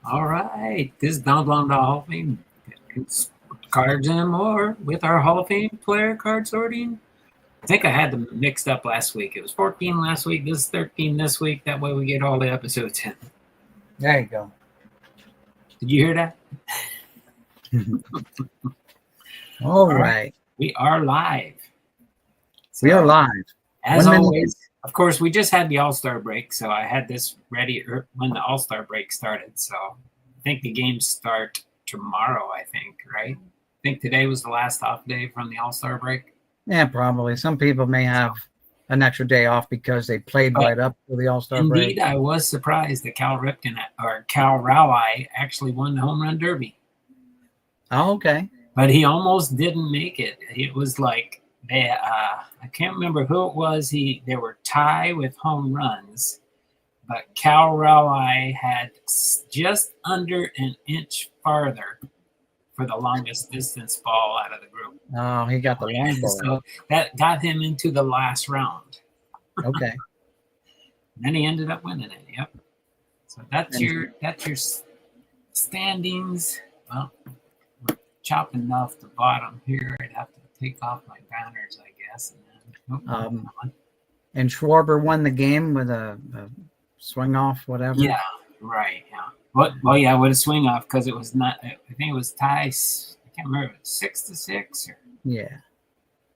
All right. This is Don Blonde Hall of Fame. It's cards and more with our Hall of Fame player card sorting. I think I had them mixed up last week. It was 14 last week. This is 13 this week. That way we get all the episodes in. There you go. Did you hear that? All right. We are live. We are live. As always, of course, we just had the All-Star break, so I had this ready when the All-Star break started. So I think the games start tomorrow, I think, right? I think today was the last off day from the All-Star break. Yeah, probably. Some people may have an extra day off because they played right up to the All-Star break. Indeed, I was surprised that Cal Rowley actually won the home run derby. Oh, okay. But he almost didn't make it. It was like I can't remember who it was. They were tie with home runs, but Cal Rowley had just under an inch farther for the longest distance ball out of the group. Oh, he got the long ball. So that got him into the last round. Okay. Then he ended up winning it. Yep. So that's your standings. Well, we're chopping off the bottom here. I'd have to take off my banners, I guess. And and Schwarber won the game with a swing off, whatever. Yeah. Right. Yeah. Well, yeah, with a swing off because it was not. I think it was ties. I can't remember. 6-6 or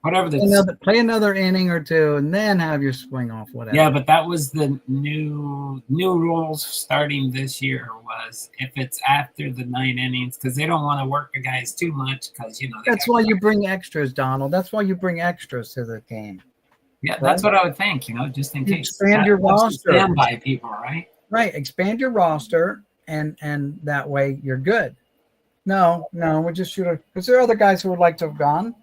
whatever. Play another inning or two, and then have your swing off. Whatever. Yeah, but that was the new rules starting this year. Was if it's after the 9 innings because they don't want to work the guys too much because that's why you bring extras, Donald. That's why you bring extras to the game. Yeah, that's what I would think. Just in case. Expand your roster. Standby people, right? Right. Expand your roster. And that way you're good. No, we just shoot. Is there other guys who would like to have gone?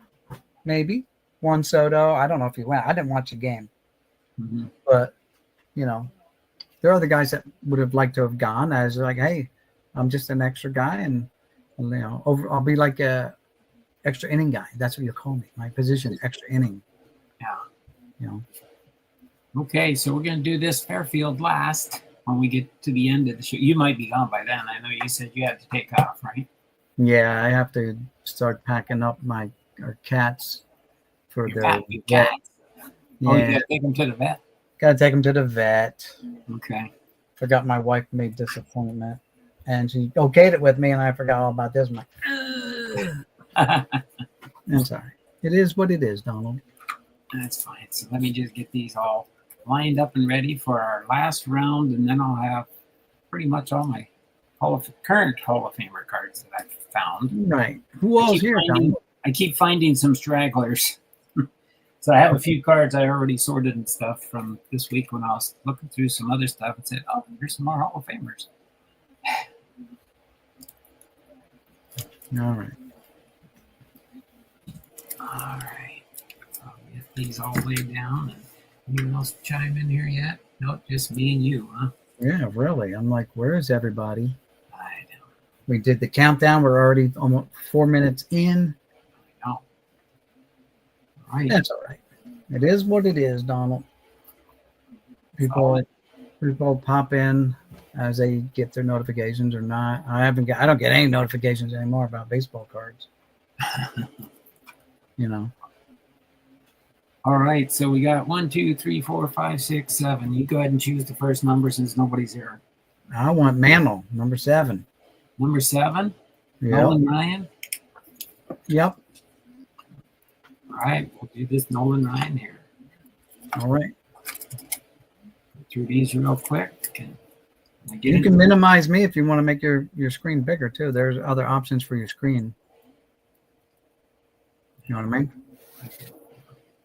Maybe Juan Soto. I don't know if he went. I didn't watch the game, but there are other guys that would have liked to have gone. As like, hey, I'm just an extra guy, and I'll be like a extra inning guy. That's what you call me. My position, extra inning. Yeah. Okay, so we're gonna do this Fairfield last. When we get to the end of the show, you might be gone by then. I know you said you had to take off, right? Yeah, I have to start packing up our cats for Your their cats. Yeah. Oh, you gotta take them to the vet. Gotta take them to the vet. Okay. Forgot my wife made this appointment, and she okayed it with me, and I forgot all about this. I'm sorry. It is what it is, Donald. That's fine. So let me just get these all lined up and ready for our last round, and then I'll have pretty much all my current Hall of Famer cards that I've found. Right. Who else here? I keep finding some stragglers. So I have a few cards I already sorted and stuff from this week when I was looking through some other stuff and said, oh, here's some more Hall of Famers. All right. All right. I'll get these all laid down. Anyone else chime in here yet? Nope, just me and you, huh? Yeah, really. I'm like, where is everybody? I know. We did the countdown. We're already almost 4 minutes in. I know. All right. That's all right. It is what it is, Donald. People pop in as they get their notifications or not. I don't get any notifications anymore about baseball cards. All right, so we got 1, 2, 3, 4, 5, 6, 7. You go ahead and choose the first number since nobody's here. I want Mantle, number 7. Number 7? Yep. Nolan Ryan? Yep. All right, we'll do this Nolan Ryan here. All right. Go through these real quick. You can minimize me if you want to make your screen bigger, too. There's other options for your screen. You know what I mean?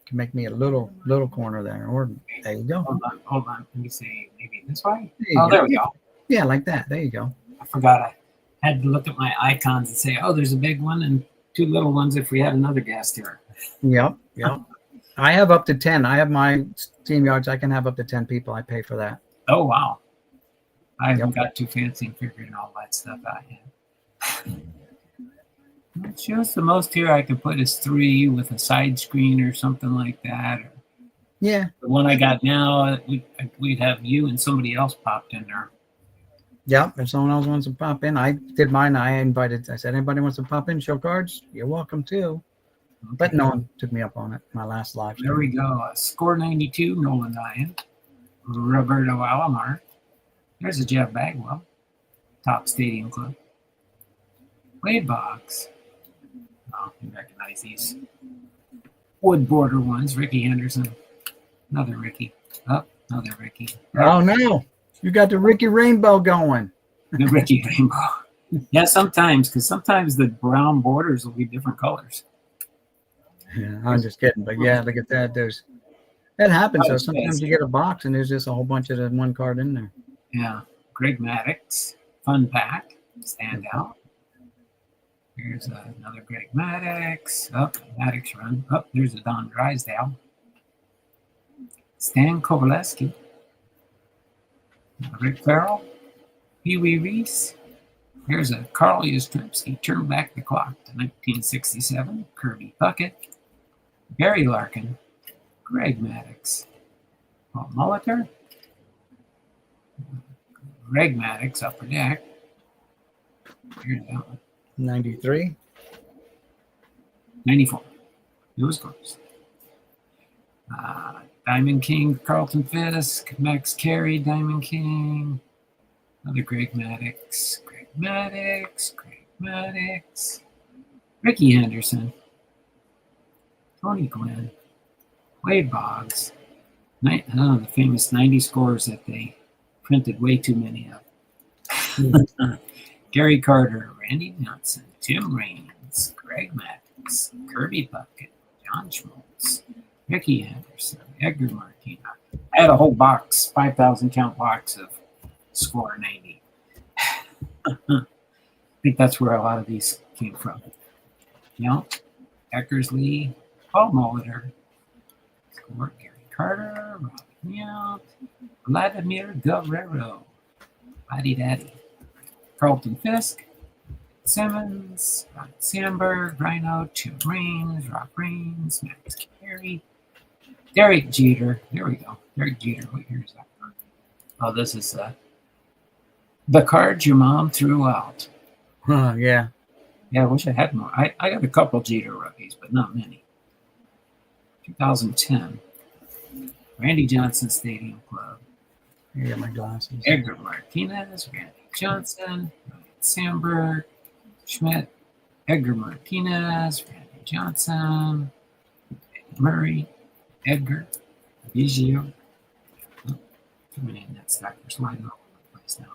Can make me a little corner there, or there you go. Hold on. Let me see. Maybe this way. There we go. Yeah, like that. There you go. I forgot. I had to look at my icons and say, "Oh, there's a big one and 2 little ones." If we had another guest here. Yep. I have up to 10. I have my StreamYards. I can have up to 10 people. I pay for that. Oh wow! I haven't got too fancy in figuring all that stuff out yet. It shows the most here I can put is 3 with a side screen or something like that. Yeah. The one I got now, we'd have you and somebody else popped in there. Yep. If someone else wants to pop in, I did mine. I said, anybody wants to pop in, show cards? You're welcome too. But Okay. no one took me up on it. My last live There we stream. go. Score 92, Nolan Ryan. Roberto Alomar. There's a Jeff Bagwell. Top Stadium Club. Wade Boggs. Oh, you recognize these. Wood border ones. Ricky Henderson. Another Ricky. Oh, another Ricky. Oh no. You got the Ricky Rainbow going. The Ricky Rainbow. Yeah, sometimes, because sometimes the brown borders will be different colors. Yeah, I'm just kidding. But yeah, look at that. That happens. So sometimes you get a box and there's just a whole bunch of the one card in there. Yeah. Greg Maddux. Fun pack. Stand out. Here's another Greg Maddux. Maddux run. There's a Don Drysdale. Stan Kovaleski. Rick Farrell. Pee Wee Reese. Here's a Carl Yastrzemski. Turn back the clock to 1967. Kirby Puckett. Barry Larkin. Greg Maddux. Paul Molitor. Greg Maddux, upper deck. Here's that one. 93. 94. It was close. Diamond King, Carlton Fisk. Max Carey, Diamond King. Another Greg Maddux. Greg Maddux. Ricky Henderson. Tony Gwynn. Wade Boggs. The famous 90 scores that they printed way too many of. Gary Carter, Randy Johnson, Tim Raines, Greg Maddux, Kirby Puckett, John Schmaltz, Ricky Henderson, Edgar Martina. I had a whole box, 5,000 count box of Score 90. I think that's where a lot of these came from. Eckersley, Paul Molitor, Score Gary Carter, Robin Yount, Vladimir Guerrero, Laddie Daddy, Carlton Fisk, Simmons, Ryan Sandberg, Rhino, Tim Raines, Rob Raines, Max Carey, Derek Jeter. There we go. Derek Jeter. What year is that? Oh, this is the cards your mom threw out. Yeah. Yeah, I wish I had more. I got a couple Jeter rookies, but not many. 2010. Randy Johnson Stadium Club. I got my glasses. Edgar Martinez, Randy Johnson, Ryan Sandberg, Schmidt, Edgar Martinez, Randy Johnson, Eddie Murray, Edgar, Biggio. Too many net stackers sliding all over the place now.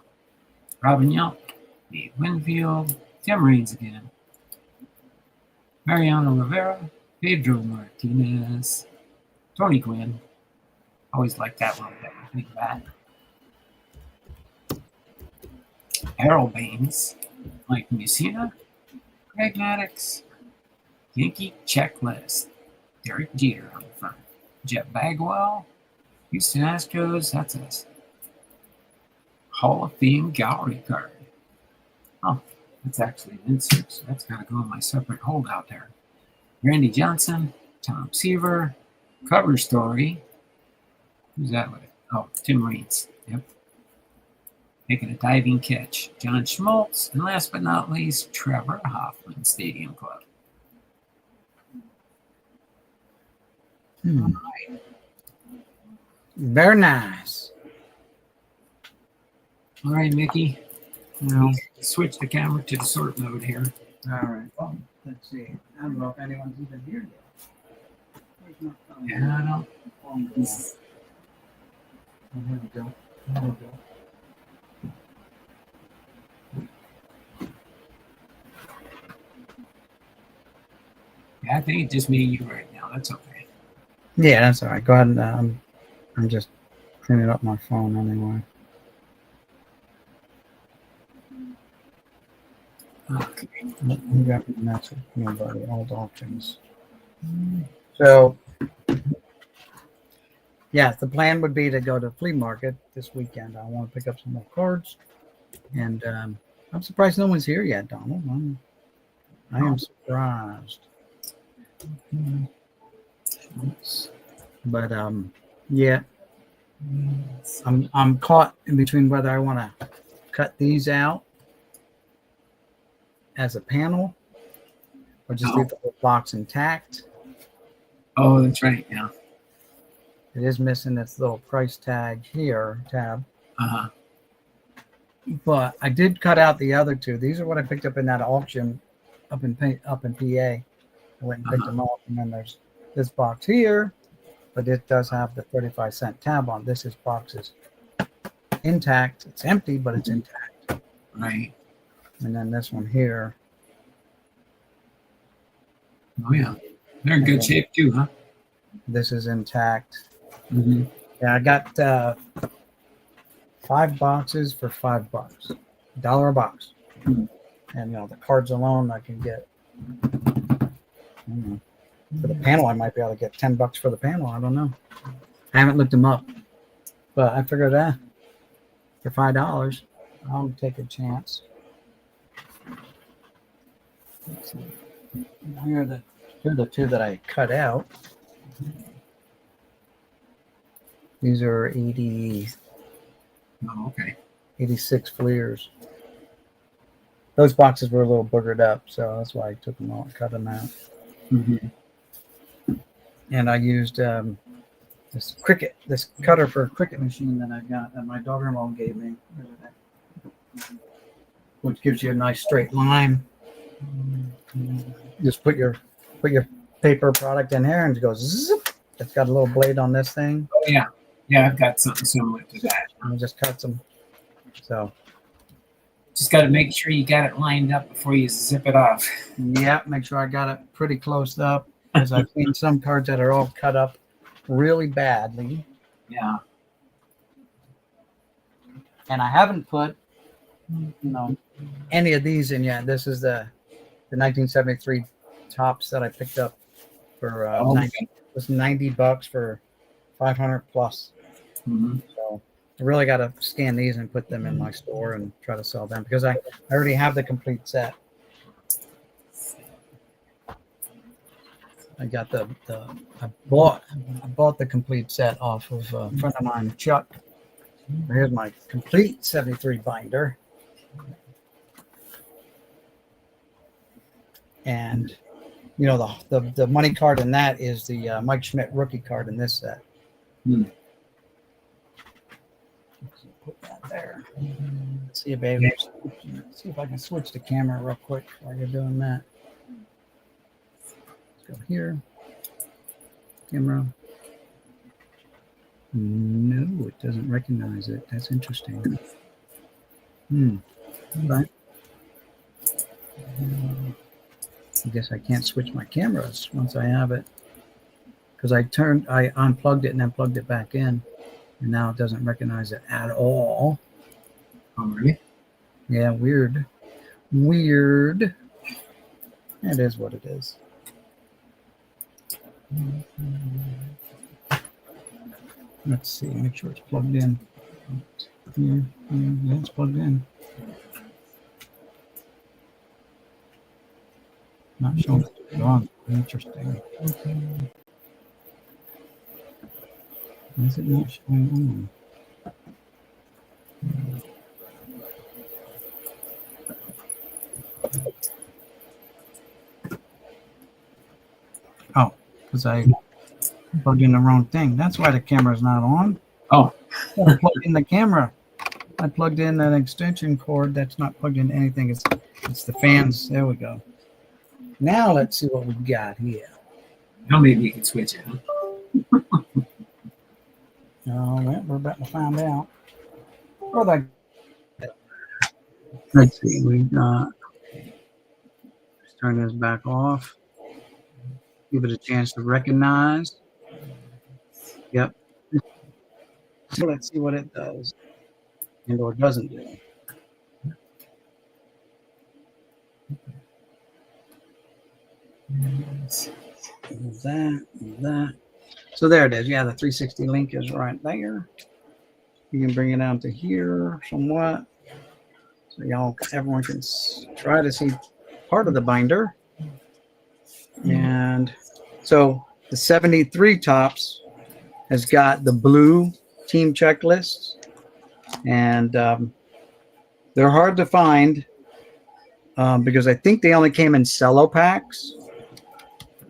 Robin Yount, Dave Winfield, Tim Raines again, Mariano Rivera, Pedro Martinez, Tony Gwynn. Always liked that one. Big bat. Errol Baines, Mike Mussina, Greg Maddux, Yankee Checklist, Derek Jeter on the front, Jeff Bagwell, Houston Astros. That's a Hall of Fame gallery card. Oh, that's actually an insert, so that's got to go in my separate holdout there. Randy Johnson, Tom Seaver, cover story. Who's that with? Oh, Tim Raines. Yep. Making a diving catch. John Schmaltz. And last but not least, Trevor Hoffman, Stadium Club. All right. Very nice. All right, Mickey. Now switch the camera to the sort mode here. All right. Well, let's see. I don't know if anyone's even here yet. Yeah, I don't. Oh, here we go. There we go. Yeah, I think it's just me and you right now. That's okay. Yeah, that's all right. Go ahead and I'm just cleaning up my phone anyway. Okay. You got the message. Nobody, all options. So, yeah, the plan would be to go to flea market this weekend. I want to pick up some more cards, and I'm surprised no one's here yet, Donald. I am surprised. But yeah, I'm caught in between whether I want to cut these out as a panel, or just leave the whole box intact. Oh, that's right. Yeah. It is missing this little price tag here, tab. Uh-huh. But I did cut out the other two. These are what I picked up in that auction up in PA. I went and picked them up, and then there's this box here, but it does have the 35-cent tab on. This box is intact. It's empty, but it's intact. Right. And then this one here. Oh, yeah. They're in good shape too, huh? This is intact. Mm-hmm. Yeah, I got 5 boxes for $5, $1 a box. Hmm. And the cards alone, I can get. For the panel, I might be able to get $10 for the panel. I don't know. I haven't looked them up, but I figured for $5, I'll take a chance. Let's see. Here are the two that I cut out. These are 86 Fleers. Those boxes were a little boogered up, so that's why I took them out and cut them out. Mm-hmm. And I used this cutter for a Cricut machine that I got that my daughter-in-law gave me, which gives you a nice straight line. Just put your paper product in here and it goes zip. It's got a little blade on this thing. Oh, yeah. Yeah, I've got something similar to that. And it just cuts them. So just got to make sure you got it lined up before you zip it off. Yeah, make sure I got it pretty close up, because I've seen some cards that are all cut up really badly. Yeah. And I haven't put any of these in yet. This is the 1973 tops that I picked up for $90 for 500 plus. Mm-hmm. So I really got to scan these and put them in my store and try to sell them, because I already have the complete set. I got I bought the complete set off of a friend of mine, Chuck. Here's my complete 73 binder. And the money card in that is the Mike Schmidt rookie card in this set. Hmm. Put that there. Let's see, baby. Let's see if I can switch the camera real quick while you're doing that. Let's go here. Camera. No, it doesn't recognize it. That's interesting. All right. I guess I can't switch my cameras once I have it, because I unplugged it and then plugged it back in, and now it doesn't recognize it at all. Oh, really? Yeah, weird. It is what it is. Let's see, make sure it's plugged in. Yeah, it's plugged in. Not showing it on. Interesting. Why is it not showing on? Oh, because I plugged in the wrong thing. That's why the camera's not on. Oh. I plugged in the camera. I plugged in an extension cord that's not plugged into anything. It's the fans. There we go. Now let's see what we got here. Now maybe you can switch it. Huh? All right, we're about to find out. Let's see. We got. Let's turn this back off. Give it a chance to recognize. Yep. So let's see what it does and or doesn't do. That. So there it is. Yeah, the 360 link is right there. You can bring it out to here somewhat, so everyone can try to see part of the binder. And so the 73 tops has got the blue team checklists and the They're hard to find because I think they only came in cello packs.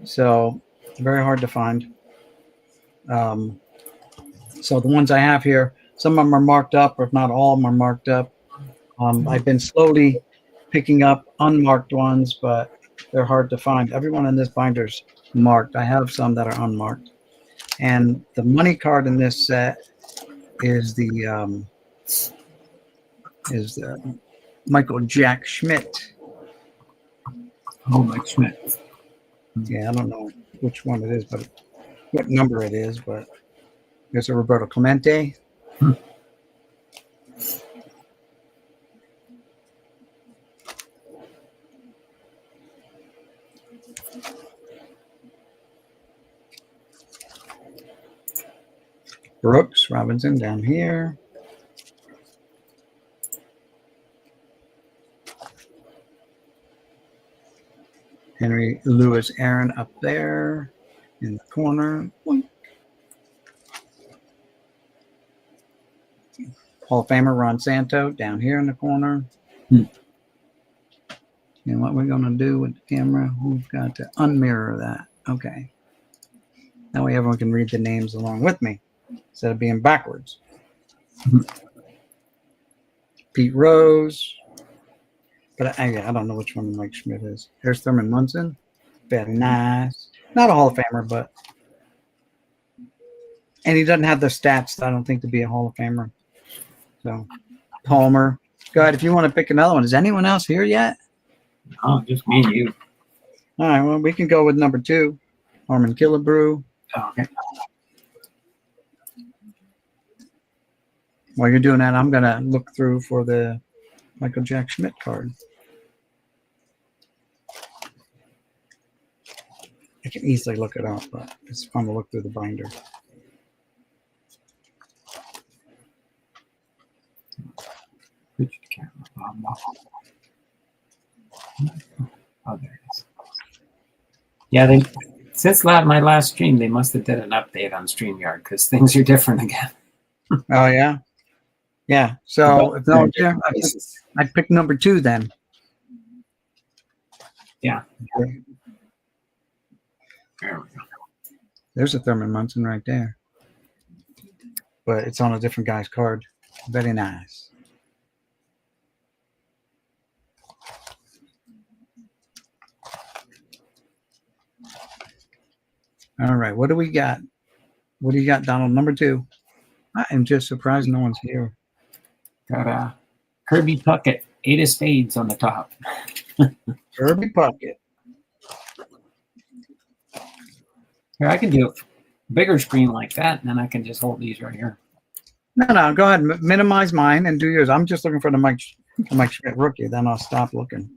So very hard to find. So the ones I have here, some of them are marked up, or if not all of them are marked up. I've been slowly picking up unmarked ones, but they're hard to find. Everyone in this binder's marked. I have some that are unmarked. And the money card in this set is the Michael Jack Schmidt. Oh, Mike Schmidt. Yeah, I don't know which one it is, but what number it is, but there's a Roberto Clemente. Brooks Robinson down here. Henry Louis Aaron up there in the corner. Hall of Famer Ron Santo down here in the corner. And what we're going to do with the camera, we've got to unmirror that. Okay. That way everyone can read the names along with me instead of being backwards. Pete Rose. But I don't know which one Mike Schmidt is. There's Thurman Munson. Very nice. Not a Hall of Famer, but... And he doesn't have the stats, I don't think, to be a Hall of Famer. So, Palmer. Go ahead, if you want to pick another one. Is anyone else here yet? Oh, just me and you. All right, well, we can go with number 2. Harmon Killebrew. Oh, okay. While you're doing that, I'm going to look through for the Michael Jack Schmidt card. I can easily look it up, but it's fun to look through the binder. Which camera? Oh, there it is. Yeah, since my last stream, they must have did an update on StreamYard because things are different again. Oh, yeah? Yeah. So, if no, yeah, I'd pick number 2 then. Yeah. Okay. There we go. There's a Thurman Munson right there. But it's on a different guy's card. Very nice. All right. What do we got? What do you got, Donald? Number 2. I am just surprised no one's here. Got Kirby Puckett, 8 of spades on the top. Kirby Puckett. Here, I can do a bigger screen like that, and then I can just hold these right here. No, go ahead. Minimize mine and do yours. I'm just looking for the Mike Schmidt rookie. Then I'll stop looking.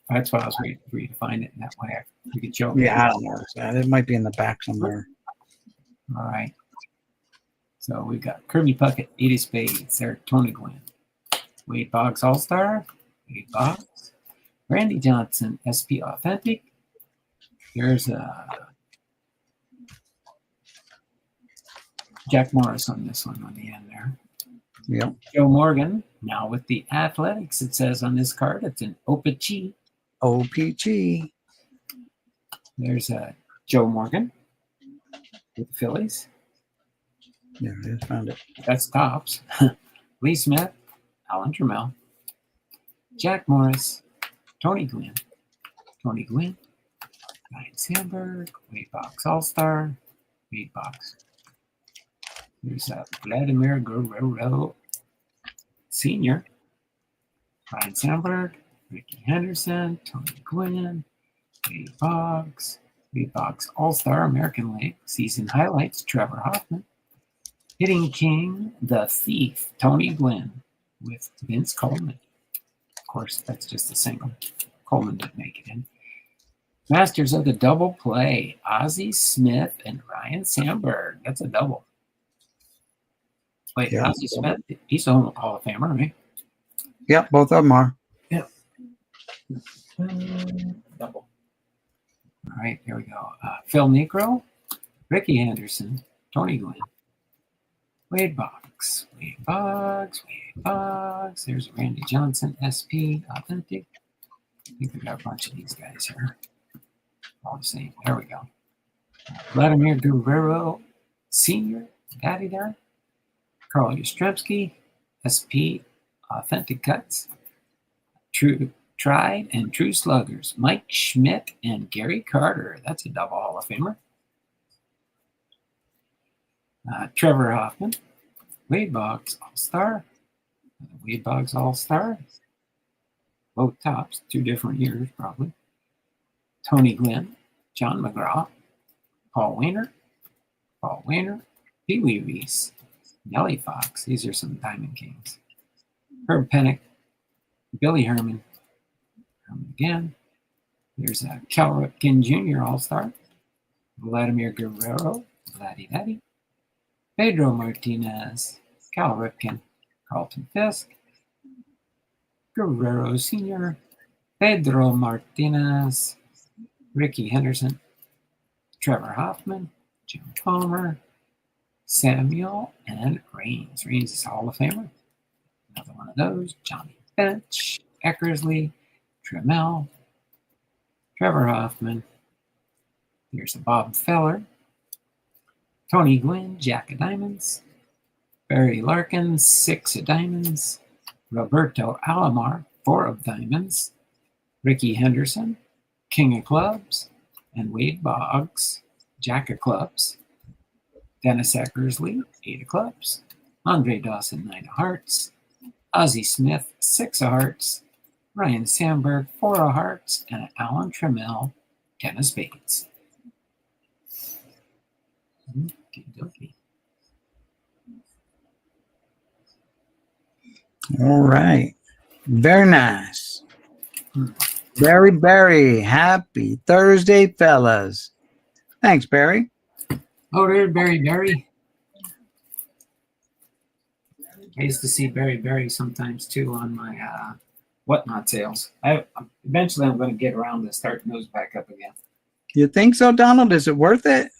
That's why I was waiting for you to find it. And that way you could show me. Yeah, I don't know. It might be in the back somewhere. All right. So we've got Kirby Puckett, 8 of spades. There, Tony Gwynn. Wade Boggs All-Star. Wade Boggs. Randy Johnson, SP Authentic. There's Jack Morris on this one on the end there. Yep. Joe Morgan, now with the Athletics, it says on this card, it's an OPG. OPG. There's Joe Morgan with the Phillies. There it is. Found it. That's tops. Lee Smith, Alan Trammell, Jack Morris, Tony Gwynn, Ryan Sandberg, Wade Boggs All-Star, Wade Boggs. There's Vladimir Guerrero Sr., Ryan Sandberg, Ricky Henderson, Tony Gwynn, Wade Boggs All-Star, American League, season highlights, Trevor Hoffman, Hitting King, The Thief, Tony Gwynn, with Vince Coleman. Of course, that's just a single. Coleman didn't make it in. Masters of the Double Play, Ozzie Smith and Ryan Sandberg. That's a double. Wait, Yeah. Ozzie Smith, he's a Hall of Famer, right? Yep, both of them are. Yeah. Double. All right, here we go. Phil Necro, Ricky Henderson, Tony Gwynn, Wade Boggs. Wade Boggs. Wade Boggs. There's Randy Johnson, SP, authentic. I think we got a bunch of these guys here. All the same. There we go. Vladimir Guerrero Sr., Daddy there. Carl Yastrzemski, SP, authentic cuts. True Tried and True Sluggers, Mike Schmidt and Gary Carter. That's a double Hall of Famer. Trevor Hoffman, Wade Boggs All-Star. Wade Boggs All-Star. Both tops, 2 different years probably. Tony Gwynn, John McGraw, Paul Wainer, Pee Wee Reese, Nellie Fox. These are some Diamond Kings. Herb Pennock, Billy Herman again. There's a Cal Ripken Jr. All-Star. Vladimir Guerrero, Vladdy. Pedro Martinez, Cal Ripken, Carlton Fisk. Guerrero Sr., Pedro Martinez, Ricky Henderson, Trevor Hoffman, Jim Palmer, Samuel, and Reigns. Reigns is a Hall of Famer. Another one of those. Johnny Bench, Eckersley, Trammell, Trevor Hoffman. Here's a Bob Feller, Tony Gwynn, Jack of Diamonds, Barry Larkin, 6 of Diamonds, Roberto Alomar, 4 of Diamonds, Ricky Henderson, King of Clubs, and Wade Boggs, Jack of Clubs, Dennis Eckersley, 8 of Clubs, Andre Dawson, 9 of Hearts, Ozzie Smith, 6 of Hearts, Ryan Sandberg, 4 of Hearts, and Alan Trammell, 10 of Spades. Okay. All right. Very nice. Barry, happy Thursday, fellas. Thanks, Barry. Oh, there's Barry. I used to see Barry sometimes too on my whatnot sales. Eventually I'm going to get around to starting those back up again. You think so, Donald? Is it worth it?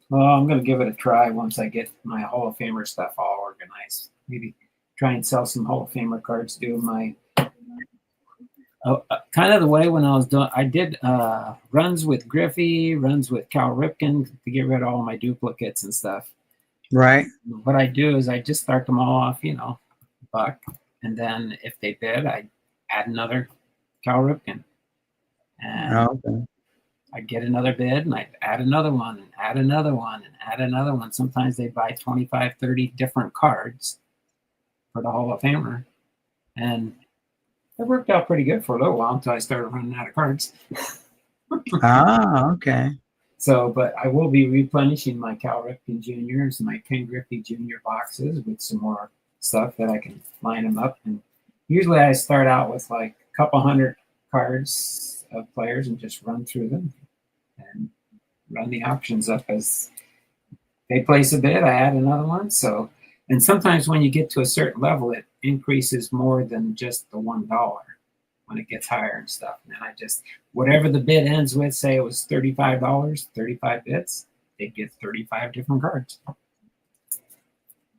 Well, I'm going to give it a try once I get my Hall of Famer stuff all organized. Maybe try and sell some Hall of Famer cards. Do my kind of the way when I was doing. I did runs with Griffey, runs with Cal Ripken to get rid of all my duplicates and stuff. Right. What I do is I just start them all off, $1, and then if they bid, I add another Cal Ripken, and okay. I'd get another bid, and I'd add another one, and add another one, and add another one. Sometimes they buy 25, 30 different cards for the Hall of Famer, and it worked out pretty good for a little while until I started running out of cards. Okay. So, but I will be replenishing my Cal Ripken Jr.'s, my Ken Griffey Jr. boxes with some more stuff that I can line them up. And usually I start out with like a couple hundred cards of players and just run through them and run the options up as they place a bid. I add another one. So, and sometimes when you get to a certain level, it increases more than just the $1 when it gets higher and stuff. And then I just, whatever the bid ends with, say it was $35, 35 bits, they get 35 different cards.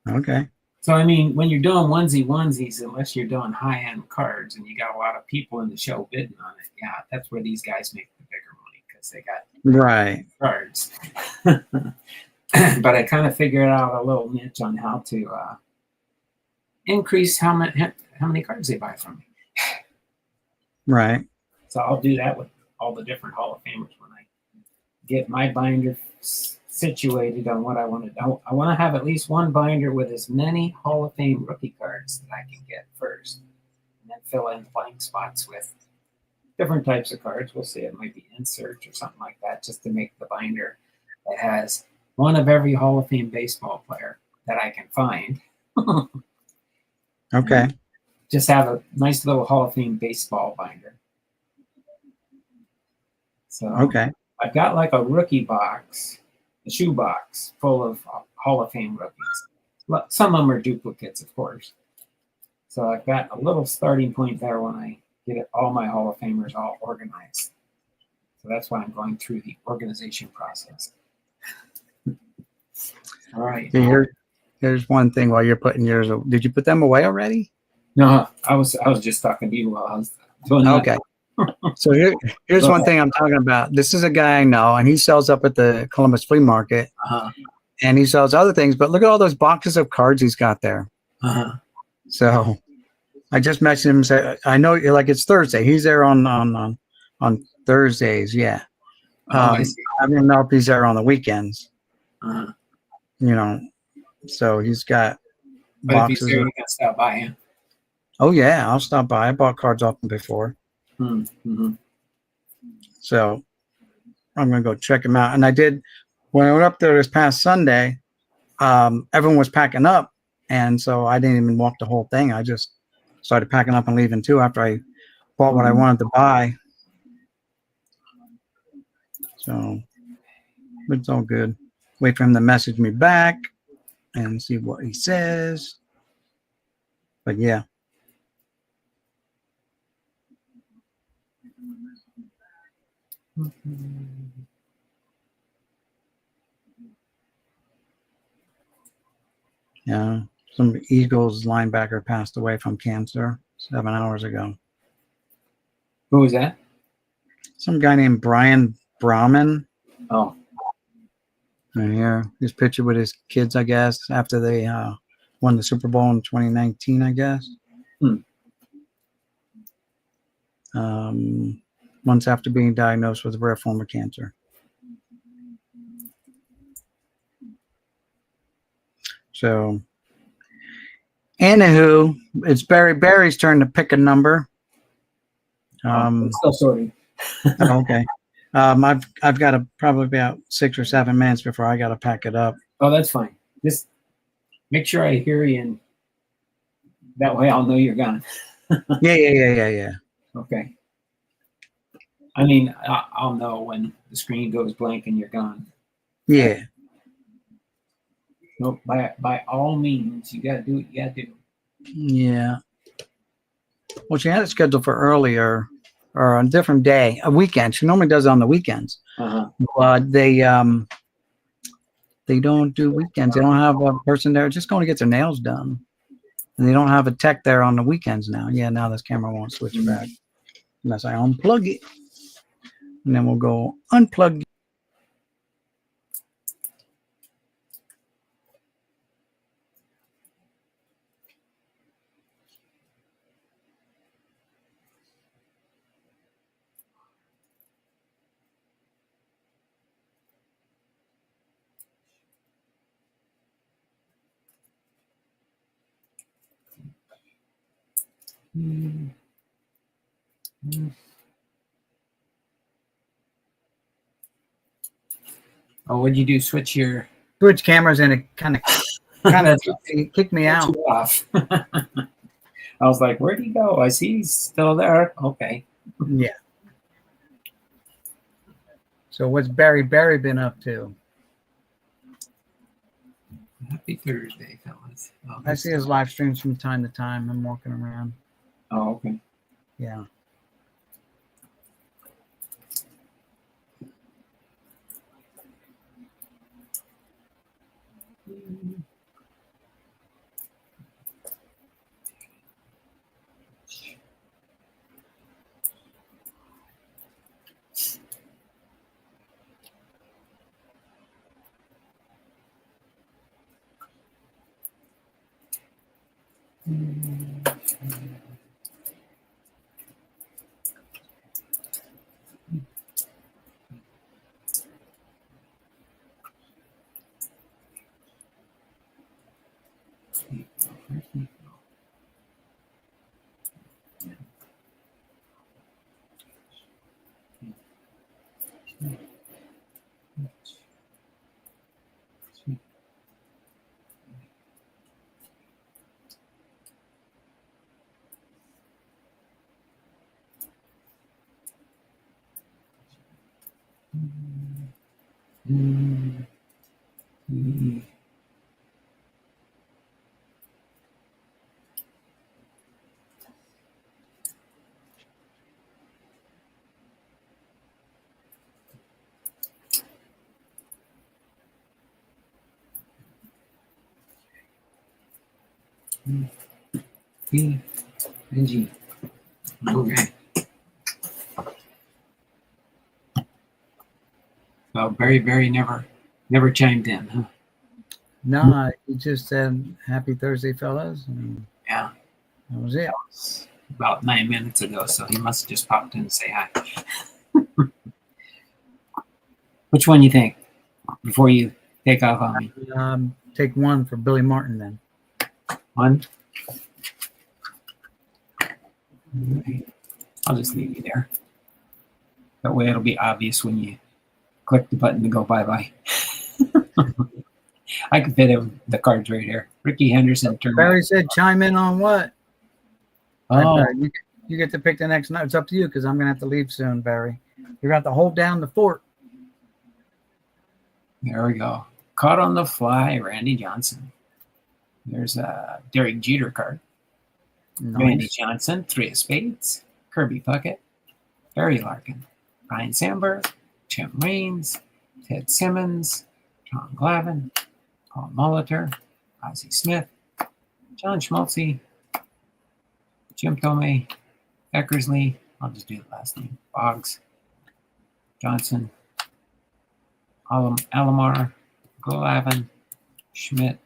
Okay. So, I mean, when you're doing onesies, unless you're doing high-end cards and you got a lot of people in the show bidding on it, yeah, that's where these guys make the bigger money because they got right cards. But I kind of figured out a little niche on how to increase how many cards they buy from me. Right. So I'll do that with all the different Hall of Famers when I get my binder situated on what I want to do. I want to have at least one binder with as many Hall of Fame rookie cards that I can get first, and then fill in blank spots with different types of cards. We'll see. It might be inserts or something like that, just to make the binder that has one of every Hall of Fame baseball player that I can find. Okay. Just have a nice little Hall of Fame baseball binder. So okay. I've got like a rookie box, a shoe box full of Hall of Fame rookies. Some of them are duplicates, of course. So I've got a little starting point there when I get all my Hall of Famers all organized. So that's why I'm going through the organization process. All right. Here's one thing while you're putting yours. Did you put them away already? No, I was just talking to you while I was doing that. Okay. So here's one thing I'm talking about. This is a guy I know, and he sells up at the Columbus Flea Market, and he sells other things. But look at all those boxes of cards he's got there. So I just messaged him and said, I know like it's Thursday. He's there on Thursdays. Yeah. I don't know if he's there on the weekends. You know, so he's got but boxes. If he's there, you can stop by him. Oh yeah, I'll stop by. I bought cards off him before. So I'm gonna go check him out. And I did when I went up there this past Sunday. Everyone was packing up, and so I didn't even walk the whole thing. I just started packing up and leaving too after I bought what I wanted to buy. So it's all good. Wait for him to message me back and see what he says. But yeah. Yeah. Some Eagles linebacker passed away from cancer 7 hours ago. Who was that? Some guy named Brian Brahman. Oh. And here, his picture with his kids, I guess, after they won the Super Bowl in 2019, I guess. Months after being diagnosed with a rare form of cancer. So, anywho, it's Barry's turn to pick a number. Still sorting. Okay. I've got probably about 6 or 7 minutes before I got to pack it up. Oh, that's fine. Just make sure I hear you, and that way I'll know you're gone. Yeah. Okay. I mean, I'll know when the screen goes blank and you're gone. Yeah. No, by all means, you gotta do what you gotta do. Yeah. Well, she had it scheduled for earlier or on a different day, a weekend. She normally does it on the weekends, but they don't do weekends. They don't have a person there just going to get their nails done, and they don't have a tech there on the weekends now. Yeah, now this camera won't switch back unless I unplug it, and then we'll go unplug. Oh, what'd you do? Switch Cameras, and it kind of kicked me out. Off. I was like, where'd he go? I see he's still there. Okay. Yeah. So what's Barry been up to? Happy Thursday, fellas. Oh, I see his live streams from time to time. I'm walking around. Oh, okay. Yeah. E, and G. Okay. So Barry never chimed in, huh? No, he just said "Happy Thursday, fellas," and Yeah. that was it. About 9 minutes ago, so he must have just popped in to say hi. Which one you think before you take off on me? Take one for Billy Martin then. One. Okay. I'll just leave you there. That way it'll be obvious when you click the button to go bye-bye. I can fit him the cards right here. Ricky Henderson turned Barry said, "Chime in on what?" Oh, Barry, you get to pick the next night. It's up to you because I'm gonna have to leave soon, Barry. You're gonna have to hold down the fort. there we go. Caught on the fly, Randy Johnson. There's a Derek Jeter card. Randy Nice. Johnson, 3 of spades. Kirby Puckett, Barry Larkin, Ryan Sandberg, Tim Raines, Ted Simmons, John Glavine, Paul Molitor, Ozzie Smith, John Schmaltzy, Jim Thome, Eckersley, I'll just do the last name, Boggs, Johnson, Alomar, Glavine, Schmidt,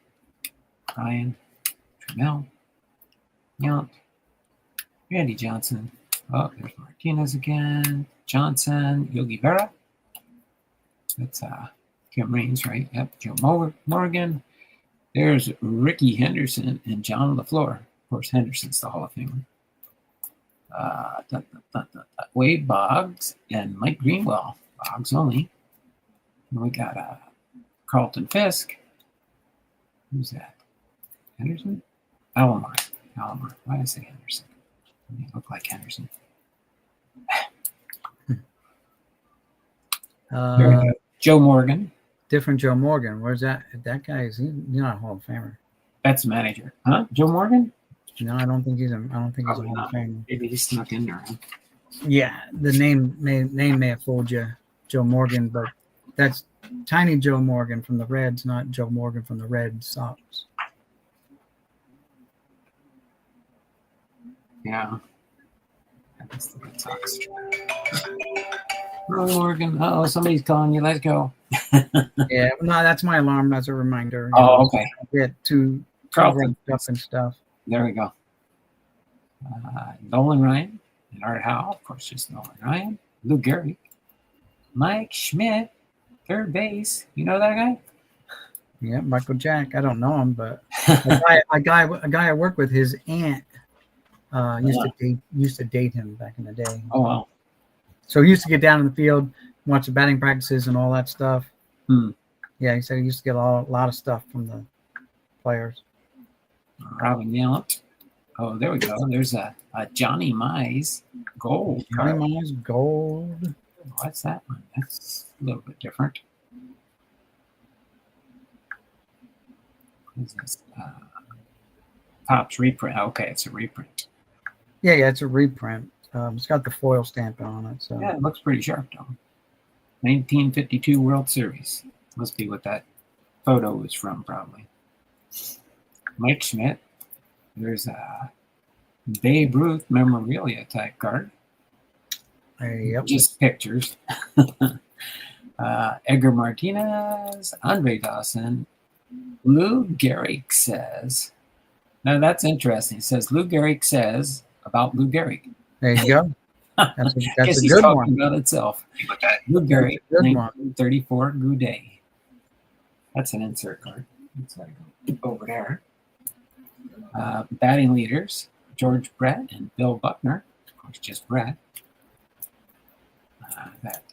Ryan, Trammell, Yount, Randy Johnson. Oh, there's Martinez again. Johnson, Yogi Berra. That's Kim Raines, right? Yep. Joe Morgan. There's Ricky Henderson and John LaFleur. Of course, Henderson's the Hall of Famer. Wade Boggs and Mike Greenwell. Boggs only. And we got Carlton Fisk. Who's that? Henderson? Alomar. Why did I say Henderson? Doesn't look like Henderson. Joe Morgan. Different Joe Morgan. Where's that? That guy is he's not a Hall of Famer. That's the manager. Huh? Joe Morgan? No, I don't think he's a Hall Not. of Famer. Maybe he snuck in there. Huh? Yeah, the name may have fooled you, Joe Morgan, but that's Tiny Joe Morgan from the Reds, not Joe Morgan from the Red Sox. Yeah. That's the Red Sox. Joe Morgan. Oh, somebody's calling you. Let's go. Yeah, no, that's my alarm. That's a reminder. Oh, okay. Get too Carlton. wrapped up and stuff. There we go. Nolan Ryan and Art Howe. Of course, just Nolan Ryan. Lou Gehrig. Mike Schmidt. Third base. You know that guy? Yeah, Michael Jack. I don't know him, but a guy I work with, his aunt used to date him back in the day. Oh, wow. So he used to get down in the field, watch the batting practices and all that stuff. Yeah, he said he used to get a lot of stuff from the players. Robin Yount. Oh, there we go. There's a Johnny Mize gold Johnny card. Mize gold. What's that one? That's a little bit different. What is this? Topps reprint. Okay, it's a reprint. Yeah, it's a reprint. It's got the foil stamp on it. So Yeah, it looks pretty sharp, though. 1952 World Series. Must be what that photo is from, probably. Mike Schmidt. There's a Babe Ruth memorabilia type card. yep. Just pictures. Edgar Martinez, Andre Dawson, Lou Gehrig says. Now that's interesting. It says Lou Gehrig says about Lou Gehrig. There you go. That's Guess a he's good talking one. about itself. Lou Gehrig, Good one. 1934 Goudet. That's an insert card. Let's go over there. Batting leaders, George Brett and Bill Buckner. Of course, just Brett. That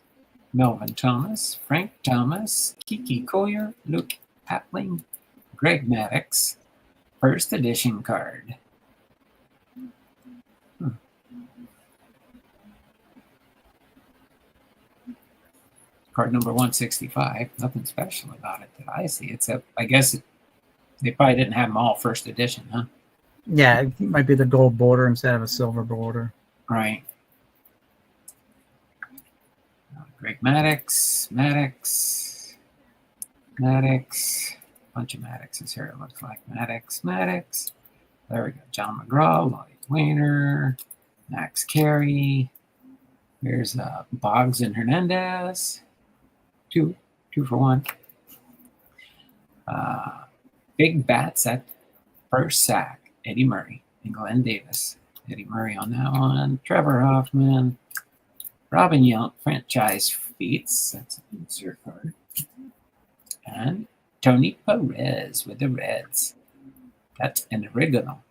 Melvin Thomas, Frank Thomas, Kiki Collier, Luke Appling, Greg Maddux. First edition card. Card number 165. Nothing special about it that I see. Except, I guess they probably didn't have them all first edition, huh? Yeah, it might be the gold border instead of a silver border. Right. Greg Maddux. Bunch of Maddoxes here, it looks like. Maddox. There we go. John McGraw, Lloyd Wayner, Max Carey. Here's Boggs and Hernandez. Two for one. Big bats at first sack. Eddie Murray and Glenn Davis. Eddie Murray on that one. Trevor Hoffman. Robin Yount, franchise feats. That's an insert card. And Tony Perez with the Reds. That's an original.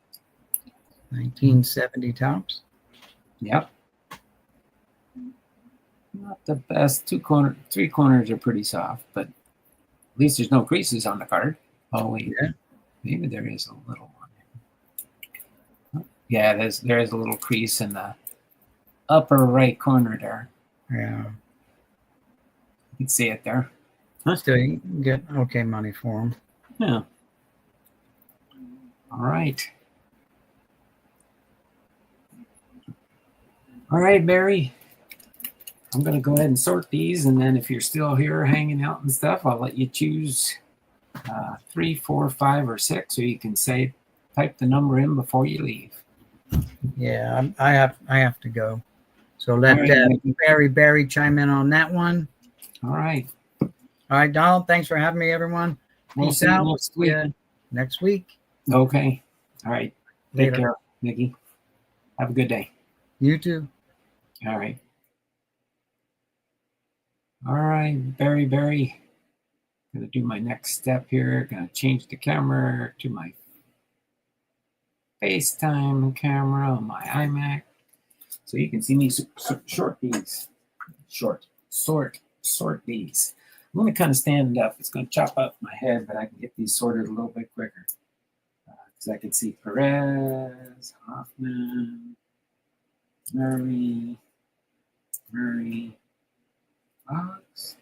1970 tops. Yep. Not the best. Three corners are pretty soft, but at least there's no creases on the card. Oh wait, Yeah. Maybe there is a little one. Yeah, there is a little crease in the upper right corner there. Yeah. You can see it there. Still, you can get okay money for them. Yeah. All right. All right, Barry. I'm going to go ahead and sort these, and then if you're still here hanging out and stuff, I'll let you choose 3, 4, 5, or 6, so you can type the number in before you leave. Yeah, I have to go. So let All right, Barry chime in on that one. All right. All right, Donald. Thanks for having me, everyone. We'll Peace see you out. next week. Yeah, next week. Okay. All right. Take Later. care, Nikki. Have a good day. You too. All right. All right, Barry. Gonna do my next step here. Gonna change the camera to my FaceTime camera on my iMac, so you can see me sort these. Sort these. I'm gonna kind of stand up. It's gonna chop up my head, but I can get these sorted a little bit quicker because I can see Perez, Hoffman, Murray, Boggs,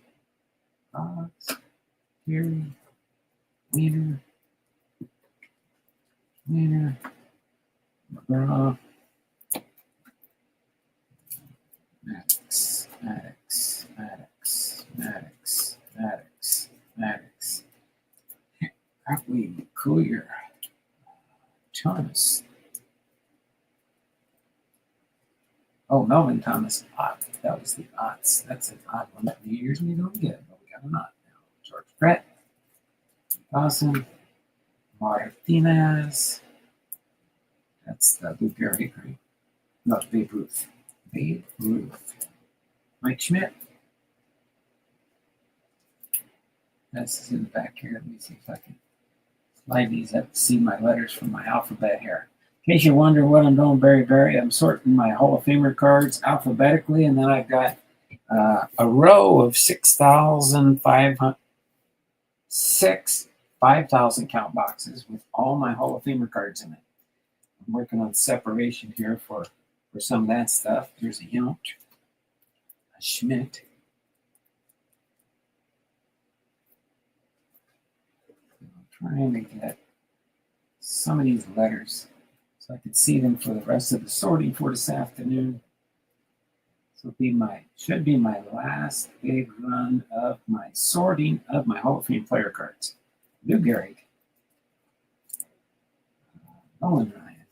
Carey, Wiener, McGraw, Maddox, Crockley, Collier, Thomas. Oh, Melvin Thomas. That was the odds. That's an odd one that we usually don't get, but we got an odd now. George Brett, Dawson, Martinez. That's the Lou Gehrig, right? No, Babe Ruth. Mike Schmidt. That's in the back here. Let me see if I can slide these up to see my letters from my alphabet here. In case you wonder what I'm doing, Barry, I'm sorting my Hall of Famer cards alphabetically, and then I've got a row of 5,000 count boxes with all my Hall of Famer cards in it. I'm working on separation here for some of that stuff. There's a Yount, a Schmidt. I'm trying to get some of these letters so I could see them for the rest of the sorting for this afternoon. So should be my last big run of my sorting of my Hall of Fame player cards. Lou Gehrig, Nolan Ryan,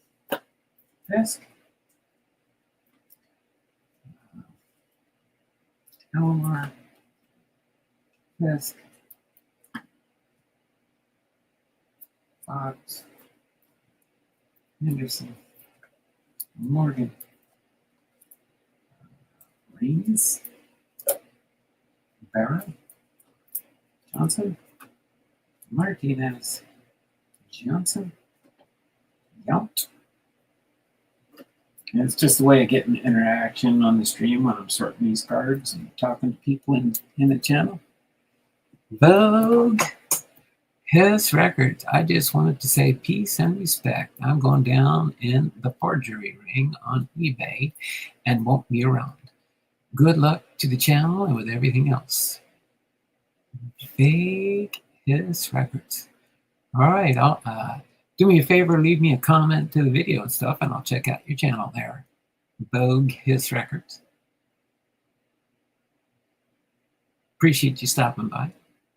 Fisk, Elmar, Fisk, Fox, Henderson, Morgan, Reeves, Barron, Johnson, Martinez, Johnson, Yount. And it's just a way of getting interaction on the stream when I'm sorting these cards and talking to people in the channel. Vogue. His records. I just wanted to say peace and respect. I'm going down in the forgery ring on eBay and won't be around. Good luck to the channel and with everything else. Big His Records. All right. Do me a favor, leave me a comment to the video and stuff, and I'll check out your channel there. Vogue His Records. Appreciate you stopping by.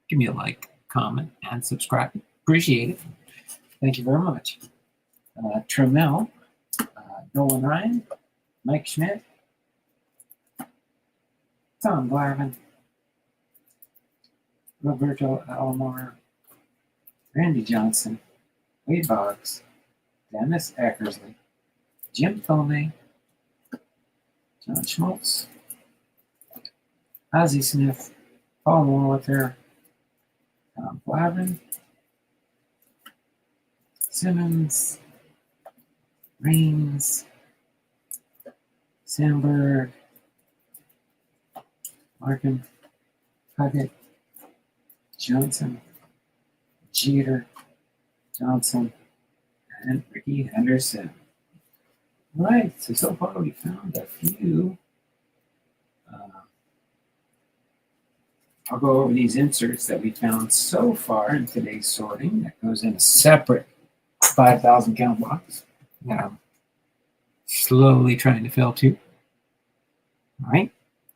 Give me a like, comment, and subscribe. Appreciate it. Thank you very much. Trammell, Nolan Ryan, Mike Schmidt, Tom Glavin, Roberto Alomar, Randy Johnson, Wade Boggs, Dennis Eckersley, Jim Thome, John Schmaltz, Ozzie Smith, Paul Molitor, Tom Glavin, Simmons, Raines, Sandberg, Larkin, Puckett, Johnson, Jeter, Johnson, and Ricky Henderson. All right, so far we found a few. I'll go over these inserts that we found so far in today's sorting. That goes in a separate 5,000 count box. Slowly trying to fill too. All right.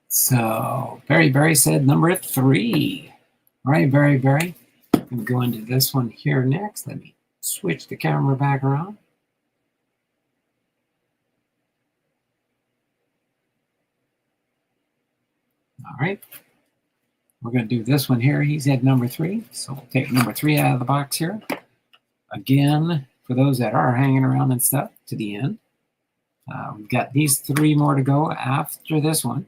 So Barry said number 3. All right, Barry. I'm going to go into this one here next. Let me switch the camera back around. All right. We're going to do this one here. He's at number 3. So we'll take number 3 out of the box here. Again, for those that are hanging around and stuff to the end, we've got these 3 more to go after this one.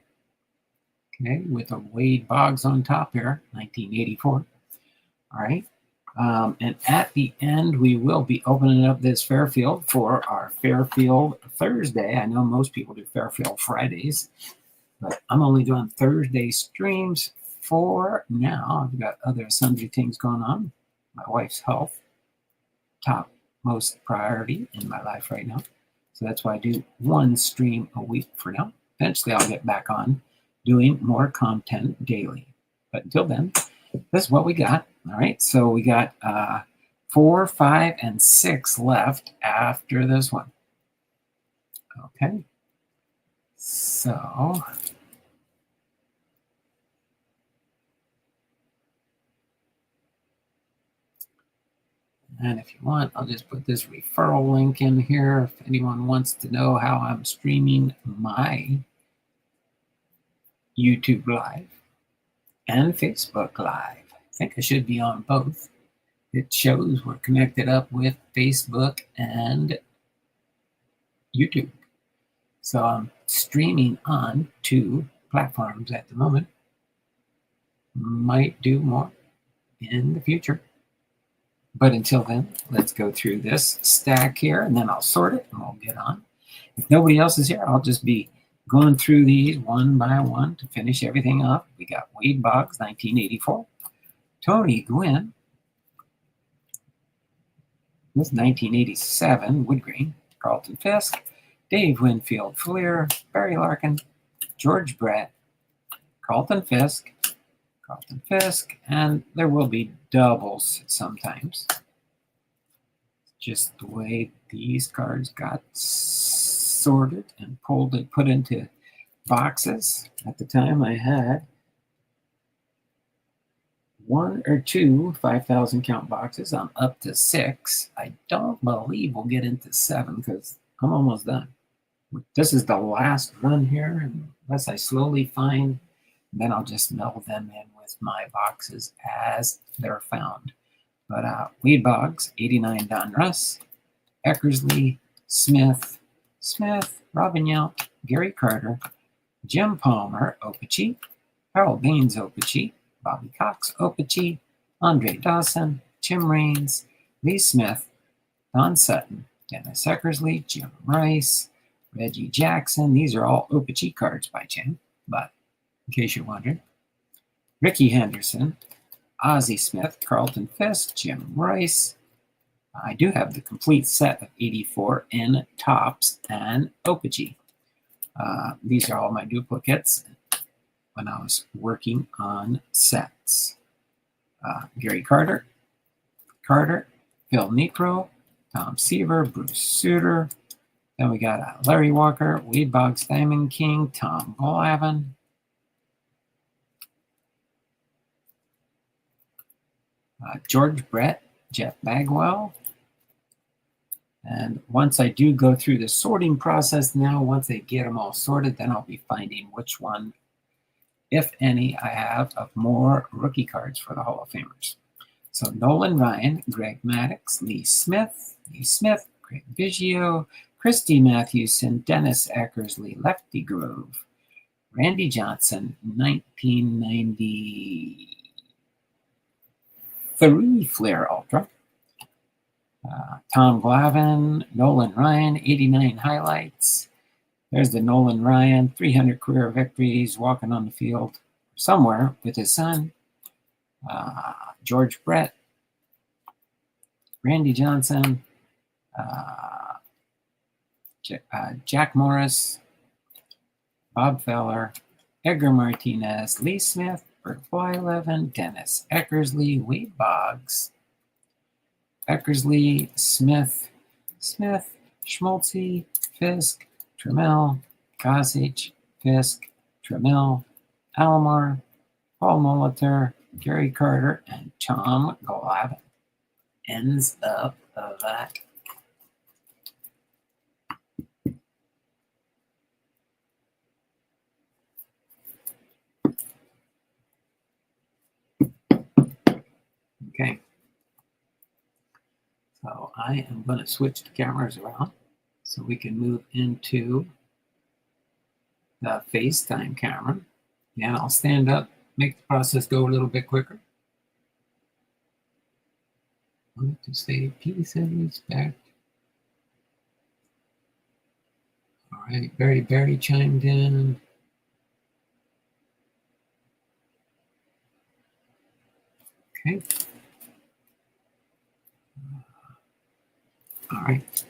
Okay, with a Wade Boggs on top here, 1984. All right. And at the end, we will be opening up this Fairfield for our Fairfield Thursday. I know most people do Fairfield Fridays, but I'm only doing Thursday streams for now. I've got other sundry things going on. My wife's health, top most priority in my life right now. So that's why I do 1 stream a week for now. Eventually, I'll get back on doing more content daily. But until then, this is what we got. All right, so we got 4, 5, and 6 left after this one. Okay, so and if you want, I'll just put this referral link in here if anyone wants to know how I'm streaming my YouTube Live and Facebook Live. I think I should be on both. It shows we're connected up with Facebook and YouTube. So I'm streaming on 2 platforms at the moment. Might do more in the future. But until then, let's go through this stack here, and then I'll sort it, and we'll get on. If nobody else is here, I'll just be going through these one by one to finish everything up. We got Wade Boggs, 1984. Tony Gwynn. This is 1987, Woodgreen. Carlton Fisk. Dave Winfield Fleer. Barry Larkin. George Brett. Carlton Fisk. And there will be doubles sometimes. Just the way these cards got sorted and pulled and put into boxes. At the time, I had 1 or 2 5,000 count boxes. I'm up to 6. I don't believe we'll get into 7 because I'm almost done. This is the last run here, unless I slowly find, then I'll just meld them in with my boxes as they're found. But Wade Boggs, 89 Don Russ, Eckersley, Smith, Robin Yount, Gary Carter, Jim Palmer, Opachi, Harold Baines, Opachi, Bobby Cox, Opachi, Andre Dawson, Jim Raines, Lee Smith, Don Sutton, Dennis Eckersley, Jim Rice, Reggie Jackson. These are all Opachi cards by Jim, but in case you're wondering. Ricky Henderson, Ozzie Smith, Carlton Fisk, Jim Rice. I do have the complete set of 84 in Topps and Opachi. These are all my duplicates when I was working on sets. Gary Carter, Phil Niekro, Tom Seaver, Bruce Sutter. Then we got Larry Walker, Wade Boggs, Diamond King, Tom Glavine. George Brett, Jeff Bagwell. And once I do go through the sorting process now, once I get them all sorted, then I'll be finding which one, if any, I have of more rookie cards for the Hall of Famers. So Nolan Ryan, Greg Maddux, Lee Smith, Craig Biggio, Christy Mathewson, Dennis Eckersley, Lefty Grove, Randy Johnson, 1993 Flair Ultra, Tom Glavine, Nolan Ryan, 89 highlights. There's the Nolan Ryan, 300 career victories, walking on the field somewhere with his son. George Brett, Randy Johnson, Jack Morris, Bob Feller, Edgar Martinez, Lee Smith, Bert Blyleven, Dennis Eckersley, Wade Boggs, Eckersley, Smith, Schmaltzy, Fisk, Trammell, Gossage, Fisk, Trammell, Alomar, Paul Molitor, Gary Carter, and Tom Glavine. Ends up of that. Okay. So I am going to switch the cameras around so we can move into the FaceTime camera. And I'll stand up, make the process go a little bit quicker. I want to say peace and respect. All right, Barry chimed in. Okay. All right,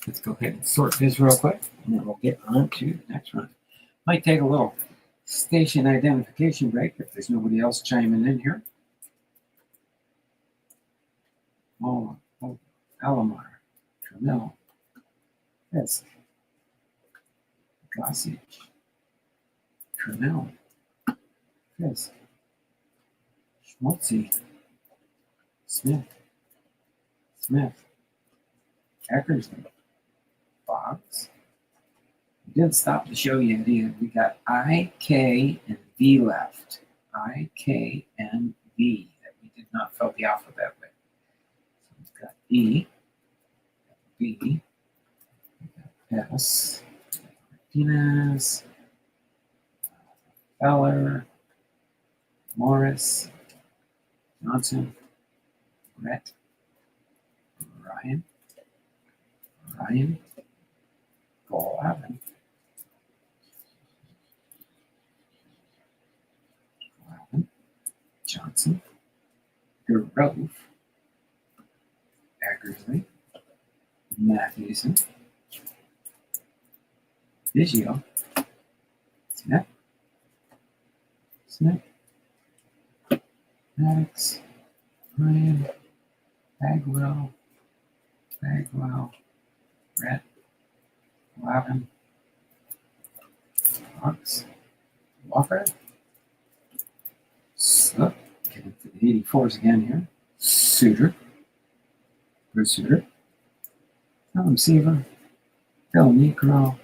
let's go ahead and sort this real quick, and then we'll get on to the next one. Might take a little station identification break if there's nobody else chiming in here. Oh, Alomar, Trammell, Fisk, Gossage, Trammell, Fisk, Schmaltzy, Smith, Eckersley, Fox. We didn't stop the show yet either. We got I, K, and V left. I, K, and V that we did not fill the alphabet with. So we've got E, B, S, Martinez, Feller, Morris, Johnson, Brett, Ryan, Glavine, Johnson, Grove, Eckersley, Mathewson, Biggio, Smith, Maddux, Ryan, Bagwell, Brett, Glavine, Fox, Walker. So, get into the 84s again here. Bruce Sutter, Tom Seaver, Phil Necro,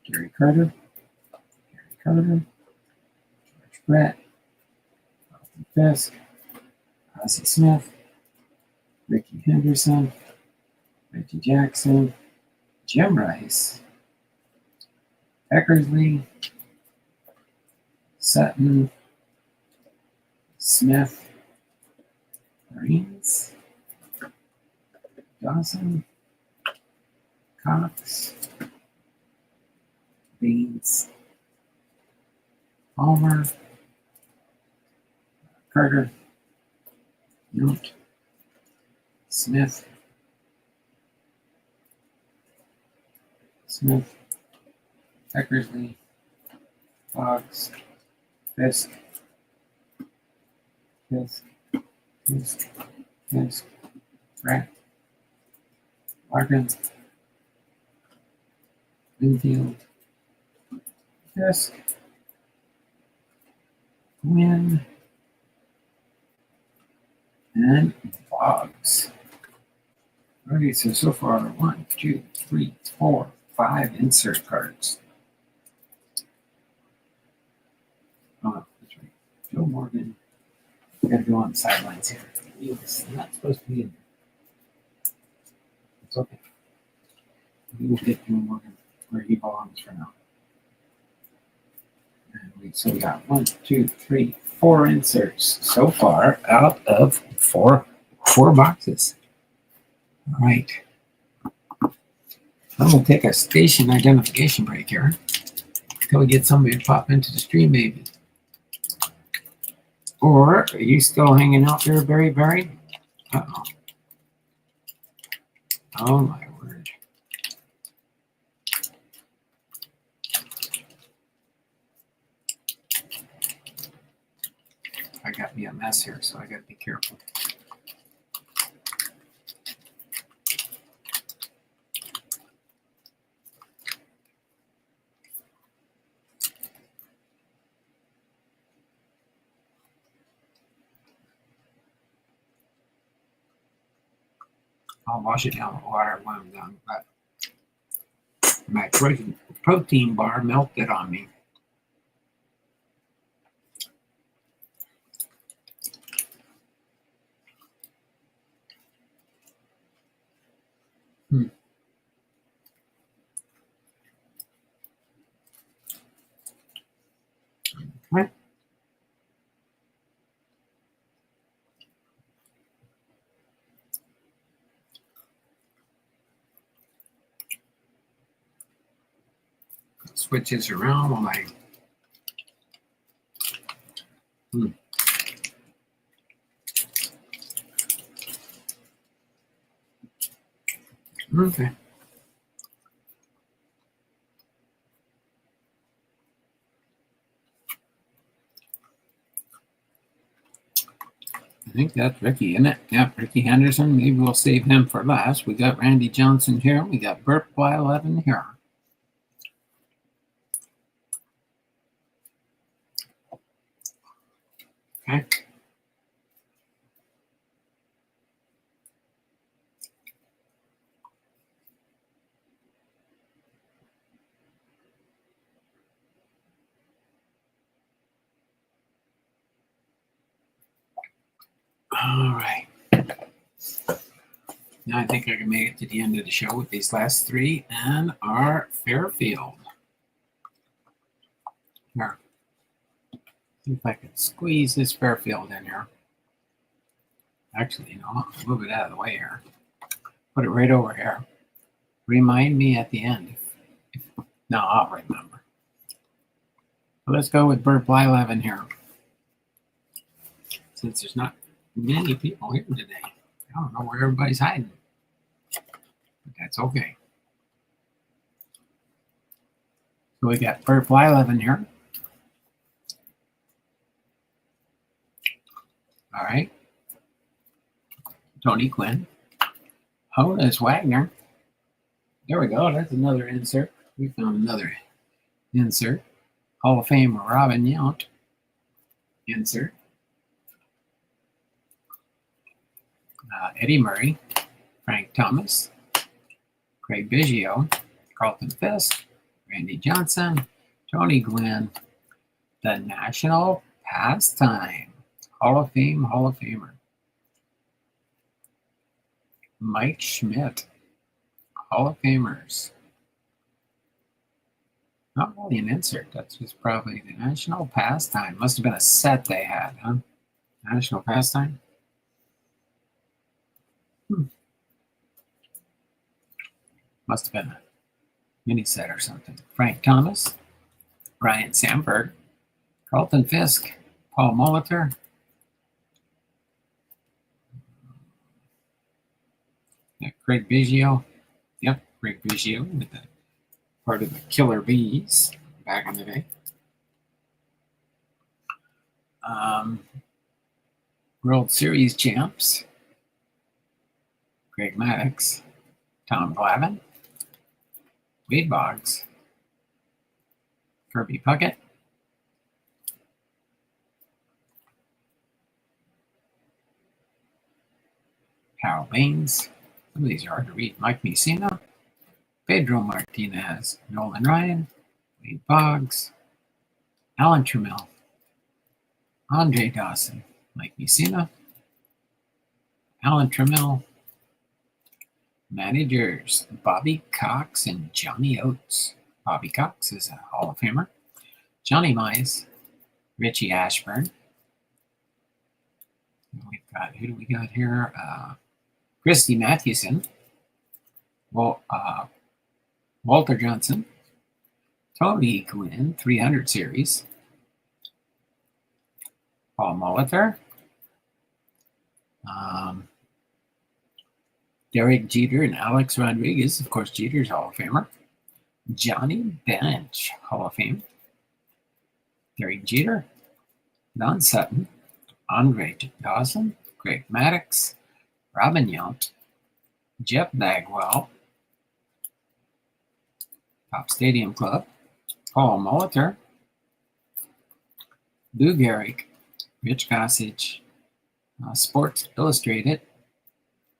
Gary Carter, George Brett, Alton Fisk, Ozzie Smith, Ricky Henderson, Reggie Jackson, Jim Rice, Eckersley, Sutton, Smith, Marines, Dawson, Cox, Beans, Palmer, Carter, Newt, Smith, Eckersley, Fox, Fisk, Brett, Larkin, Winfield, Fisk, Wynn, and Boggs. Okay, so far, 1, 2, 3, 4, 5 insert cards. Oh, that's right. Joe Morgan. Gotta go on the sidelines here. He's not supposed to be in there. It's okay. We will get Joe Morgan where he belongs for now. So we got 1, 2, 3, 4 inserts so far out of four boxes. All right. I'm gonna take a station identification break here until we get somebody to pop into the stream, maybe. Or are you still hanging out there, Barry? Uh-oh. Oh my word. I got me a mess here, so I gotta be careful. I'll wash it down with water when I'm done, but my protein bar melted on me. Right. Switches around while I. Okay. I think that's Ricky, isn't it? Yep, Ricky Henderson. Maybe we'll save him for last. We got Randy Johnson here. We got Burt Y11 here. Okay. All right. Now I think I can make it to the end of the show with these last three and our Fairfield. Here. See if I can squeeze this Fairfield in here. Actually, no, I'll move it out of the way here. Put it right over here. Remind me at the end. No, I'll remember. So let's go with Burt Y11 here. Since there's not many people here today, I don't know where everybody's hiding. But that's okay. So we got Burt Y11 here. All right. Tony Quinn. Honus Wagner. There we go. That's another insert. We found another insert. Hall of Famer Robin Yount. Insert. Eddie Murray. Frank Thomas. Craig Biggio. Carlton Fisk. Randy Johnson. Tony Gwynn. The National Pastime. Hall of Fame, Hall of Famer. Mike Schmidt. Hall of Famers. Not really an insert. That's just probably the National Pastime. Must have been a set they had, huh? National Pastime? Must have been a mini set or something. Frank Thomas. Ryan Samberg. Carlton Fisk. Paul Molitor. Craig Biggio. Yep, Craig Biggio with the part of the Killer Bees back in the day. World Series champs. Greg Maddux. Tom Glavine. Wade Boggs. Kirby Puckett. Harold Baines. Some of these are hard to read. Mike Mussina, Pedro Martinez, Nolan Ryan, Wade Boggs, Alan Trammell, Andre Dawson, Mike Mussina, Alan Trammell. Managers, Bobby Cox and Johnny Oates. Bobby Cox is a Hall of Famer. Johnny Mize, Richie Ashburn. We've got, who do we got here? Christy Mathewson. Well, Walter Johnson. Tony Gwynn, 300 series. Paul Molitor. Derek Jeter and Alex Rodriguez. Of course, Jeter's Hall of Famer. Johnny Bench, Hall of Fame. Derek Jeter. Don Sutton. Andre Dawson. Greg Maddux. Robin Yount. Jeff Bagwell. Top Stadium Club. Paul Molitor. Lou Gehrig. Rich Gossage. Sports Illustrated.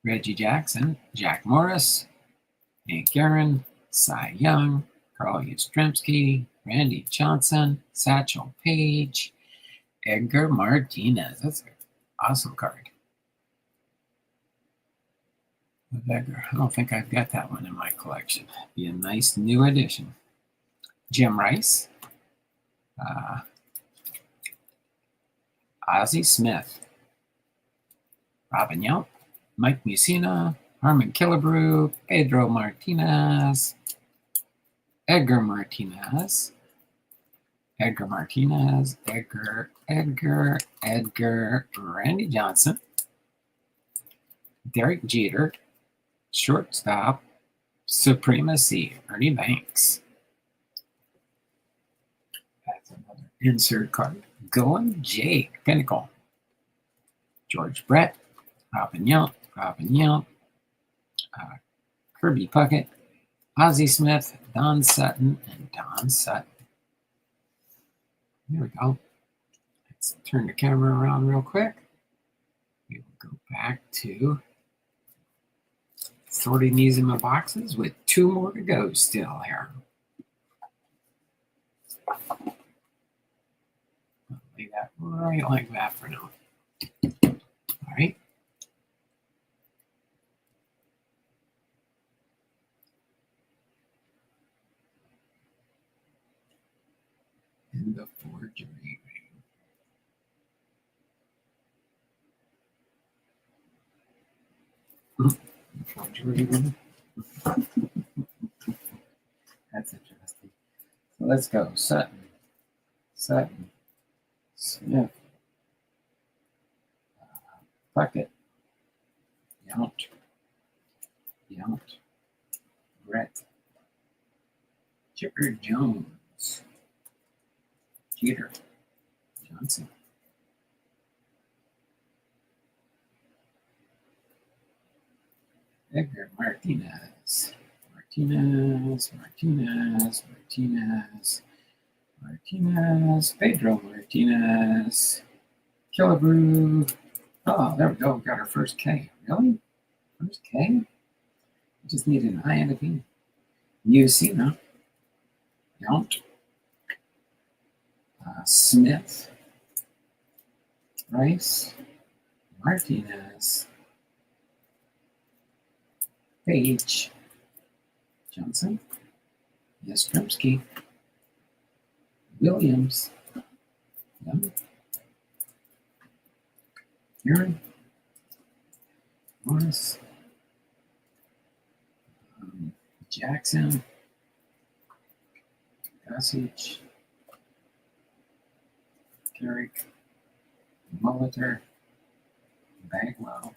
Reggie Jackson, Jack Morris, Hank Aaron, Cy Young, Carl Yastrzemski, Randy Johnson, Satchel Paige, Edgar Martinez. That's an awesome card. With Edgar. I don't think I've got that one in my collection. Be a nice new addition. Jim Rice, Ozzie Smith, Robin Yount, Mike Mussina, Harmon Killebrew, Pedro Martinez, Edgar Martinez, Randy Johnson, Derek Jeter, shortstop, Supremacy, Ernie Banks. That's another insert card. Going Jake, Pinnacle, George Brett, Robin Yount, Kirby Puckett, Ozzie Smith, Don Sutton, and Don Sutton. There we go. Let's turn the camera around real quick. We will go back to sorting these in my boxes with 2 more to go still here. I'll leave that right like that for now. All right. In the forgery ring. Forgery ring. That's interesting. So let's go. Sutton, Smith, Puckett, Yount, Brett, Chipper Jones, Jeter, Johnson, Edgar Martinez, Pedro Martinez, Killebrew. Oh, there we go. We got our first K. Really? First K? We just need an I and a B. Mussina, Yount, Smith, Rice, Martinez, Page, Johnson, Yastrzemski, Williams, Young, Aaron, Morris, Jackson, Gossage, Gehrig, Molitor, Bagwell,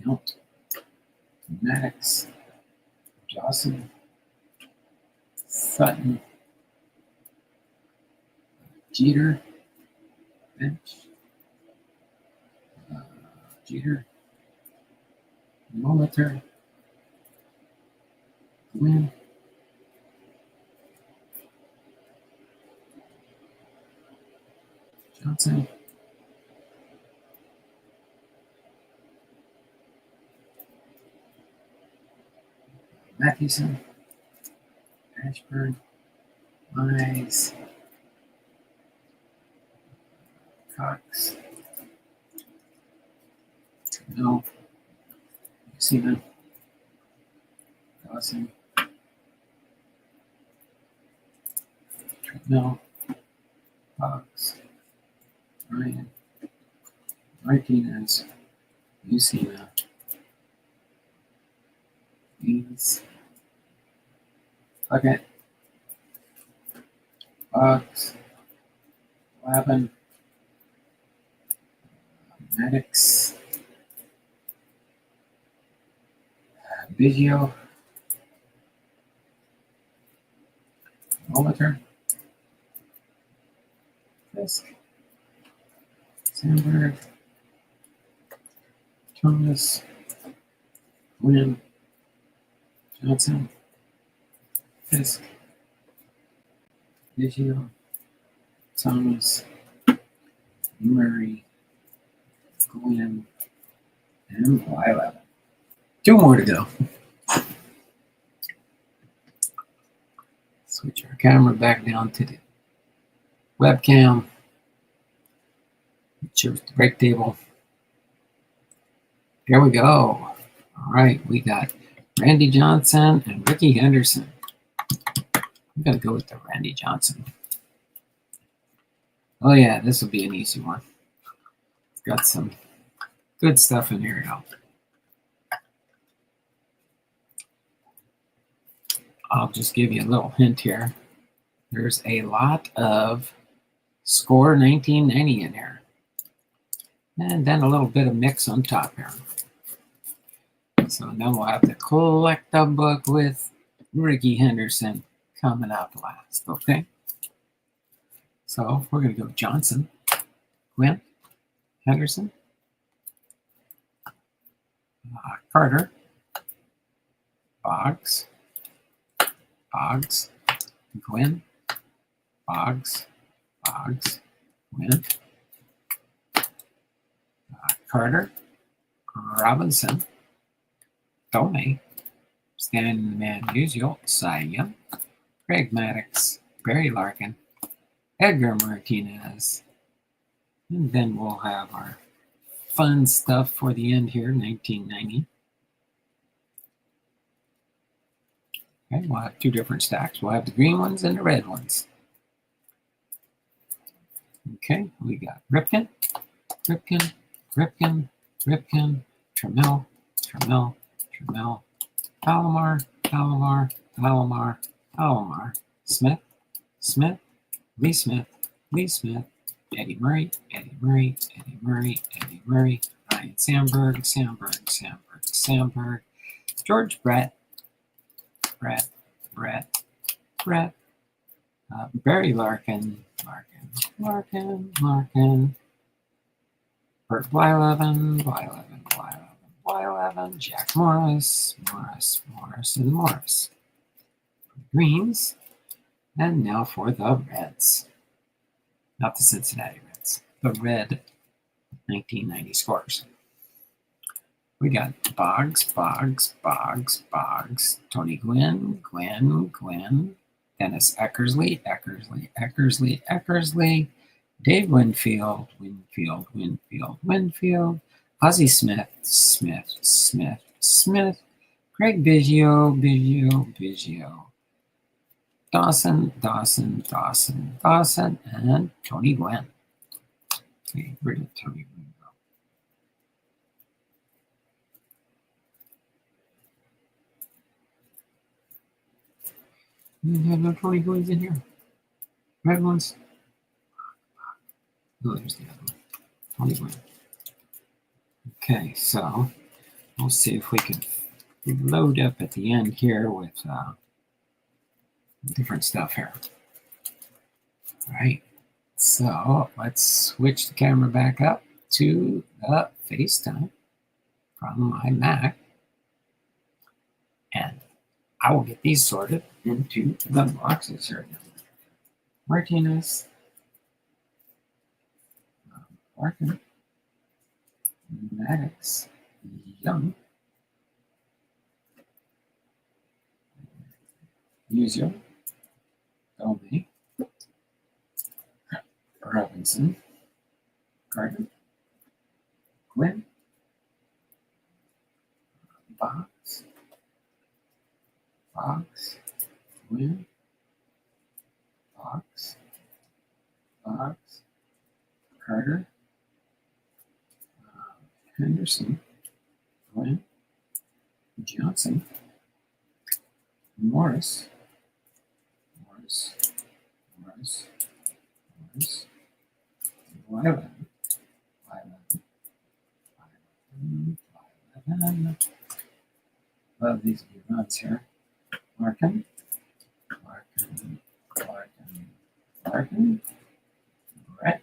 Yount, Maddux, Dawson, Sutton, Jeter, Bench, Jeter, Molitor, Gwynn, Johnson, Mathewson, Ashburn, Mize, Cox, no, Seaman, Dawson, no, Fox, Ryan, Martinez, Lucina, Eames, Puckett, Fox, Lavin, Maddox, Biggio, Molitor, Fisk, Sandberg, Thomas, Wynn, Johnson, Fisk, Biggio, Thomas, Murray, Glenn, and Lila. 2 more to go. Switch our camera back down to the webcam. It shows the break table. Here we go. All right, we got Randy Johnson and Ricky Henderson. I'm going to go with the Randy Johnson. Oh yeah, this will be an easy one. It's got some good stuff in here now. I'll just give you a little hint here. There's a lot of Score 1990 in here. And then a little bit of mix on top here. So then we'll have the collector book with Ricky Henderson coming up last, okay? So we're going to go Johnson, Quinn, Henderson, Carter, Boggs, Gwynn, Boggs, Gwynn, Carter, Robinson, Tony, Stan the Man Musial, Cy Young, Craig Maddox, Barry Larkin, Edgar Martinez, and then we'll have our fun stuff for the end here, 1990. Okay, we'll have 2 different stacks. We'll have the green ones and the red ones. Okay, we got Ripken, Trammell, Palomar, Smith, Lee Smith, Eddie Murray, Ryan Sandberg, George Brett, Barry Larkin, Bert Blyleven, Jack Morris, and Morris. Greens. And now for the Reds. Not the Cincinnati Reds. The red 1990 scores. We got Boggs, Tony Gwynn, Dennis Eckersley, Dave Winfield, Ozzie Smith, Craig Biggio, Dawson, and Tony Gwynn. Okay, where did Tony Gwynn go? You have no Tony Gwynns in here. Red ones. Oh, there's the other one. Tony Gwynn. Okay, so we'll see if we can load up at the end here with different stuff here. All right, so let's switch the camera back up to the FaceTime from my Mac. And I will get these sorted into the boxes here. Martinez, Larkin, Maddox, Young, Musial, Gomez, Robinson, Gardner, Gwynn, Fox, Gwynn, Fox, Carter, Henderson, Gwynn, Johnson, Morris, Wyland, love these new runs here. Larkin, Brett,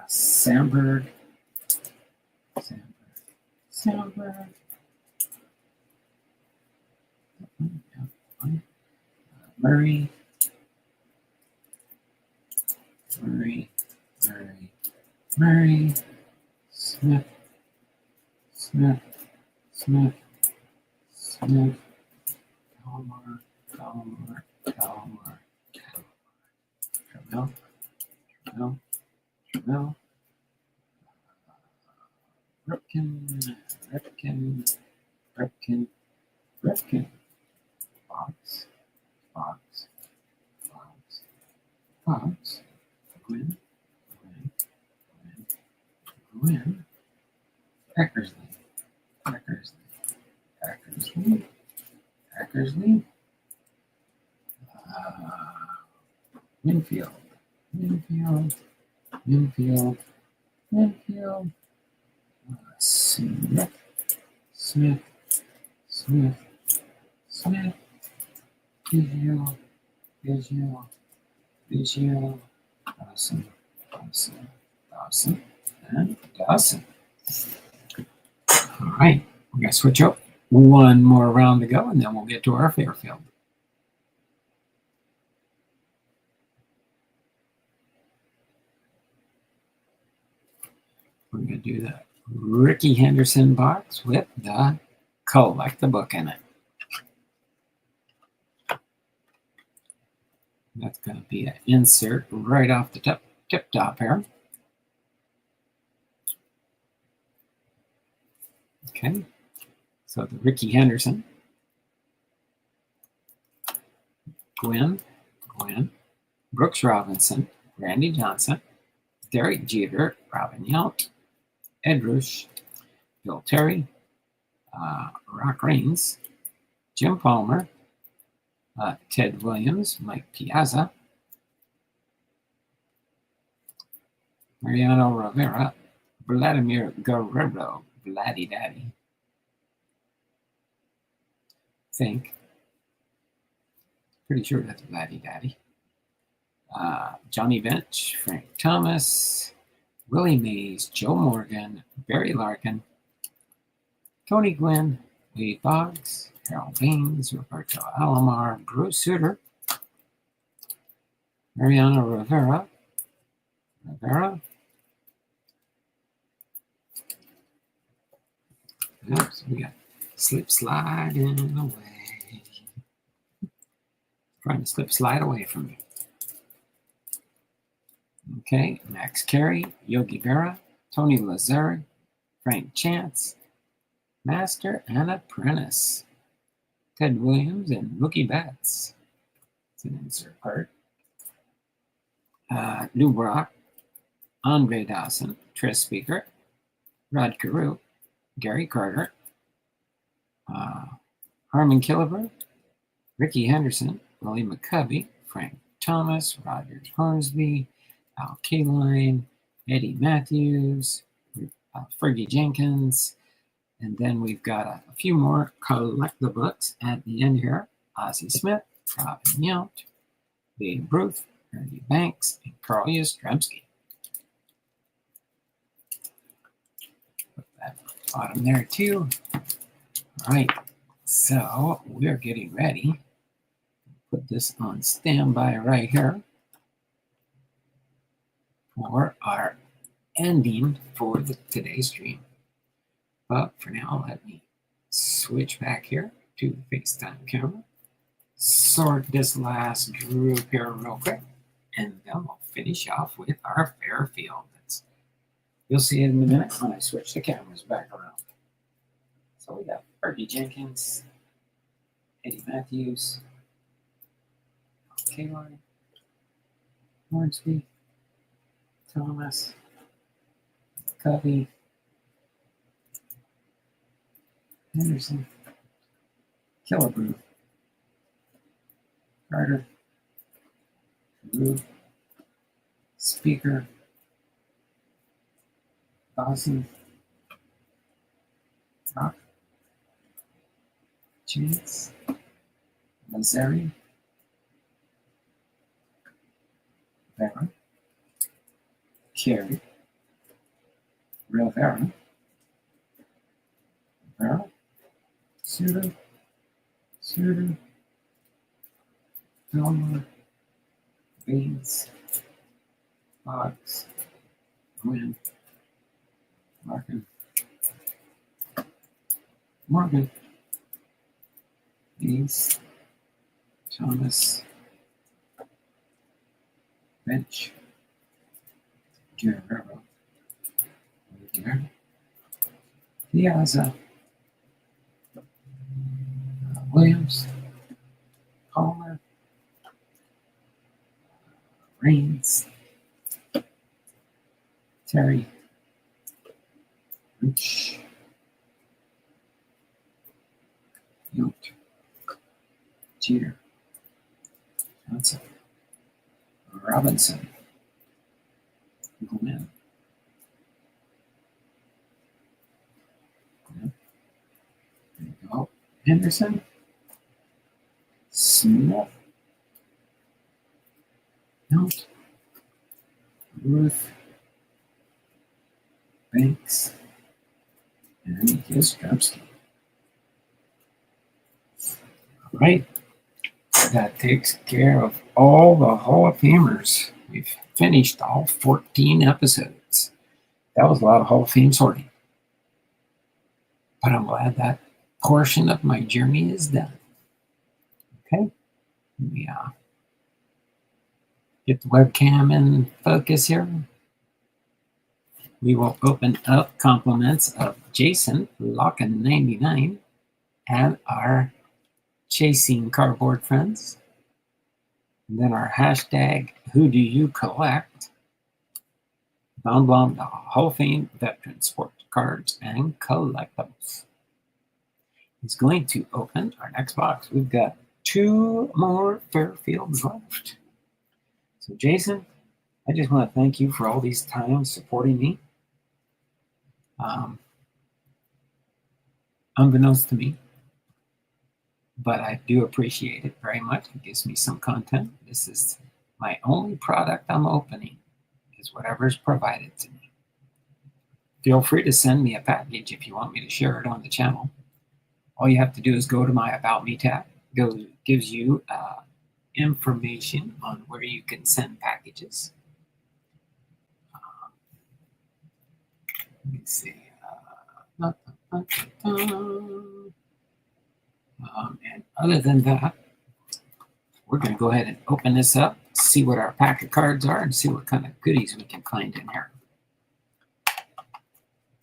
Sandberg, Murray, Smith, Calmar, Trammell, Ripken, Fox, Gwynn, Eckersley, Winfield, Smith, Vigil, Dawson, and Dawson. All right, we're going to switch up. One more round to go, and then we'll get to our Fairfield. We're going to do the Ricky Henderson box with the Collect the Book in it. That's going to be an insert right off the tip top here. Okay, so the Ricky Henderson, Gwynn, Brooks Robinson, Randy Johnson, Derek Jeter, Robin Yount, Ed Rush, Bill Terry, Rock Raines, Jim Palmer, Ted Williams, Mike Piazza, Mariano Rivera, Vladimir Guerrero, Vladdy Daddy, pretty sure that's Vladdy Daddy, Johnny Bench, Frank Thomas, Willie Mays, Joe Morgan, Barry Larkin, Tony Gwynn, Wade Boggs, Harold Baines, Roberto Alomar, Bruce Sutter, Mariano Rivera. Oops, we got slip sliding away. Trying to slide away from me. Okay, Max Carey, Yogi Berra, Tony Lazzari, Frank Chance, Master and Apprentice, Ted Williams, and Mookie Betts. It's an insert part. Lou Brock, Andre Dawson, Tris Speaker, Rod Carew, Gary Carter, Harmon Killebrew, Ricky Henderson, Willie McCovey, Frank Thomas, Rogers Hornsby, Al Kaline, Eddie Matthews, Fergie Jenkins, and then we've got a few more Collect the Books at the end here. Ozzie Smith, Robin Yount, Babe Ruth, Ernie Banks, and Carl Yastrzemski. Put that bottom there too. All right, so we're getting ready. Put this on standby right here for our ending for today's stream. But for now, let me switch back here to the FaceTime camera, sort this last group here real quick, and then we'll finish off with our Fairfield. You'll see it in a minute when I switch the cameras back around. So we got Fergie Jenkins, Eddie Matthews, Kayline, Hornsby, Thomas, Covey, Henderson, Killebrew, Carter, Rue, Speaker, Dawson, Rock, Chance, Lazari, Vera, Carey, Rivera, Vera, Suter, Fillmore, Baines, Boggs, Gwynn, Larkin, Morgan, Dees, Thomas, Bench, Guerrero, Piazza, Williams, Palmer, Raines, Terry, Rich, Yote, Jeter, Johnson, Robinson, Glenn, there you go, Henderson, Smith, Note, Ruth, Banks, and Yastrzemski. All right, that takes care of all the Hall of Famers. We've finished all 14 episodes. That was a lot of Hall of Fame sorting. But I'm glad that portion of my journey is done. Okay, let me get the webcam in focus here. We will open up compliments of Jason Locken 99 and our Chasing Cardboard friends. And then our hashtag Who Do You Collect? Von Blom, the Hall of Fame veteran sports cards and collectibles. He's going to open our next box. We've got 2 more Fairfields left. So Jason, I just want to thank you for all these times supporting me. Unbeknownst to me, but I do appreciate it very much. It gives me some content. This is my only product I'm opening, is whatever's provided to me. Feel free to send me a package if you want me to share it on the channel. All you have to do is go to my About Me tab. Gives you information on where you can send packages. Let me see. And other than that, we're going to go ahead and open this up, see what our pack of cards are, and see what kind of goodies we can find in here.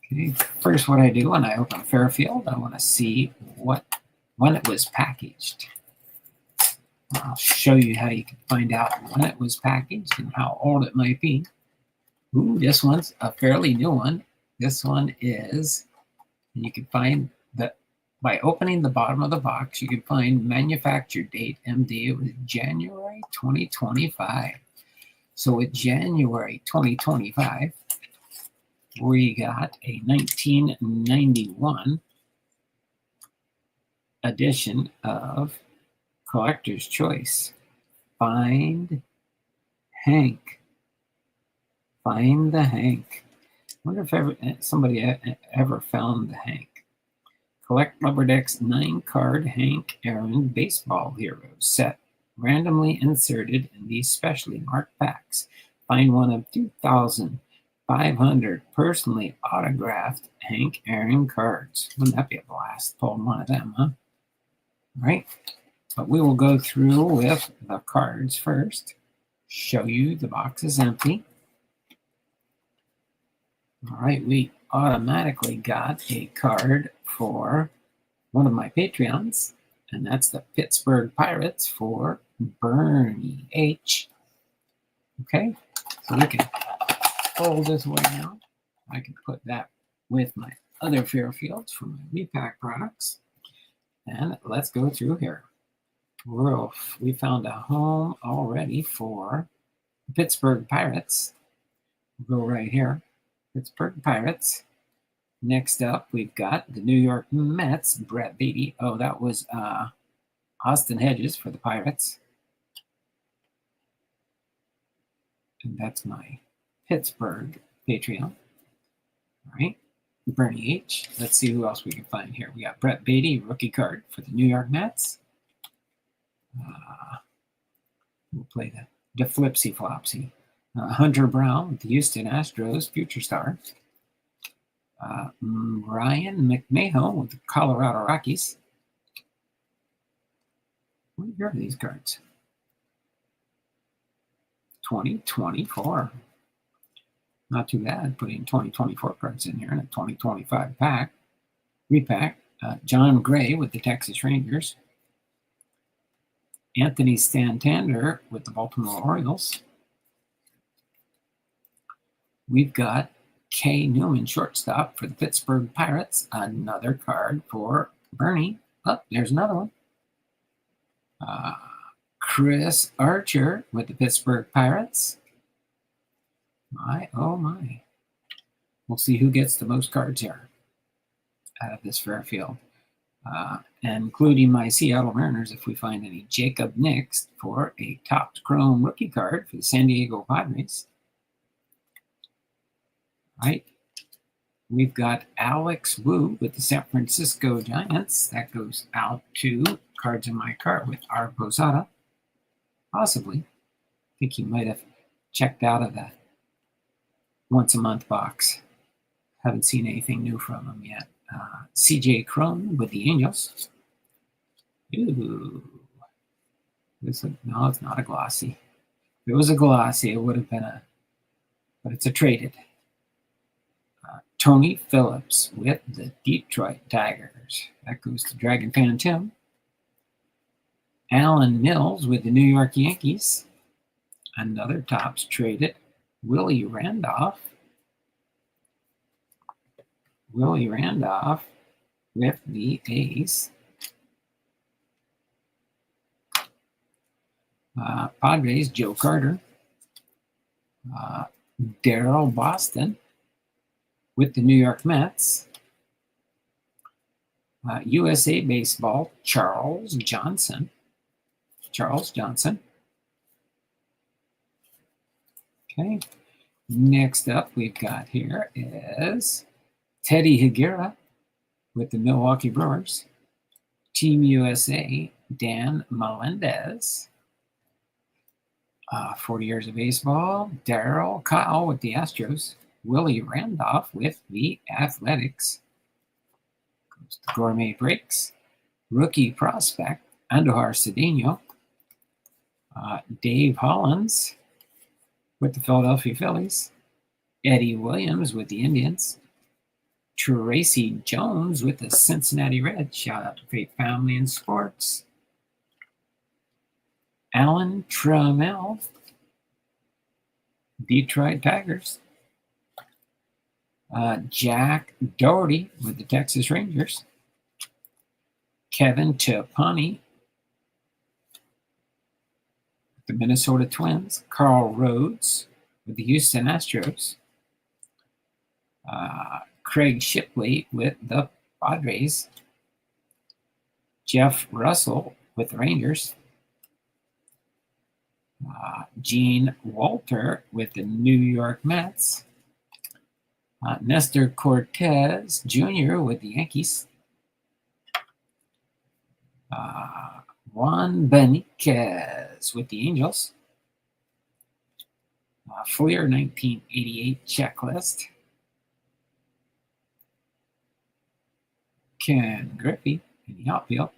Okay, first what I do when I open Fairfield, I want to see when it was packaged. I'll show you how you can find out when it was packaged and how old it might be. Ooh, this one's a fairly new one. This one is, and you can find that by opening the bottom of the box, you can find manufacture date MD. It was January 2025. So with January 2025, we got a 1991 edition of Collector's Choice. Find Hank. Find the Hank. I wonder if somebody ever found the Hank. Collect Rubber Deck's 9-card Hank Aaron Baseball Heroes set, randomly inserted in these specially marked packs. Find one of 2,500 500 personally autographed Hank Aaron cards. Wouldn't that be a blast? Pulling one of them, huh? All right. But we will go through with the cards first. Show you the box is empty. All right. We automatically got a card for one of my Patreons, and that's the Pittsburgh Pirates for Bernie H. Okay. So we can fold this way now. I can put that with my other Fairfields from my repack products. And let's go through here. We found a home already for the Pittsburgh Pirates. We'll go right here. Pittsburgh Pirates. Next up, we've got the New York Mets, Brett Beatty. Oh, that was Austin Hedges for the Pirates. And that's my Pittsburgh Patreon. All right. Bernie H. Let's see who else we can find here. We got Brett Beatty, rookie card for the New York Mets. We'll play the Flipsy Flopsy. Hunter Brown with the Houston Astros, future star. Ryan McMahon with the Colorado Rockies. What year are these cards? 2024. Not too bad. Putting 2024 cards in here in a 2025 repack. John Gray with the Texas Rangers. Anthony Santander with the Baltimore Orioles. We've got Kay Newman, shortstop for the Pittsburgh Pirates. Another card for Bernie. Oh, there's another one. Chris Archer with the Pittsburgh Pirates. My, oh my. We'll see who gets the most cards here out of this Fairfield. Including my Seattle Mariners, if we find any. Jacob Nix for a Topps Chrome rookie card for the San Diego Padres. Right. We've got Alex Wu with the San Francisco Giants. That goes out to cards in my cart with R. Posada. Possibly. I think he might have checked out of the once a month box. Haven't seen anything new from him yet. CJ Cron with the Angels. Ooh. No, it's not a glossy. If it was a glossy, it would have been but it's a traded. Tony Phillips with the Detroit Tigers. That goes to Dragon Fan Tim. Alan Mills with the New York Yankees. Another Topps traded. Willie Randolph with the A's. Padres, Joe Carter. Daryl Boston with the New York Mets. USA Baseball, Charles Johnson. Okay. Next up we've got here is Teddy Higuera with the Milwaukee Brewers. Team USA, Dan Melendez. 40 years of baseball. Darryl Kyle with the Astros. Willie Randolph with the Athletics. Goes to Gourmet Breaks. Rookie prospect, Andujar Cedeno. Dave Hollins with the Philadelphia Phillies. Eddie Williams with the Indians. Tracy Jones with the Cincinnati Reds. Shout out to Faith Family and Sports. Alan Trammell, Detroit Tigers. Jack Doherty with the Texas Rangers. Kevin Trapani, the Minnesota Twins. Carl Rhodes with the Houston Astros. Craig Shipley with the Padres. Jeff Russell with the Rangers. Gene Walter with the New York Mets. Nestor Cortez Jr. with the Yankees. Juan Beniquez with the Angels. Fleer 1988 checklist. Ken Griffey in the outfield.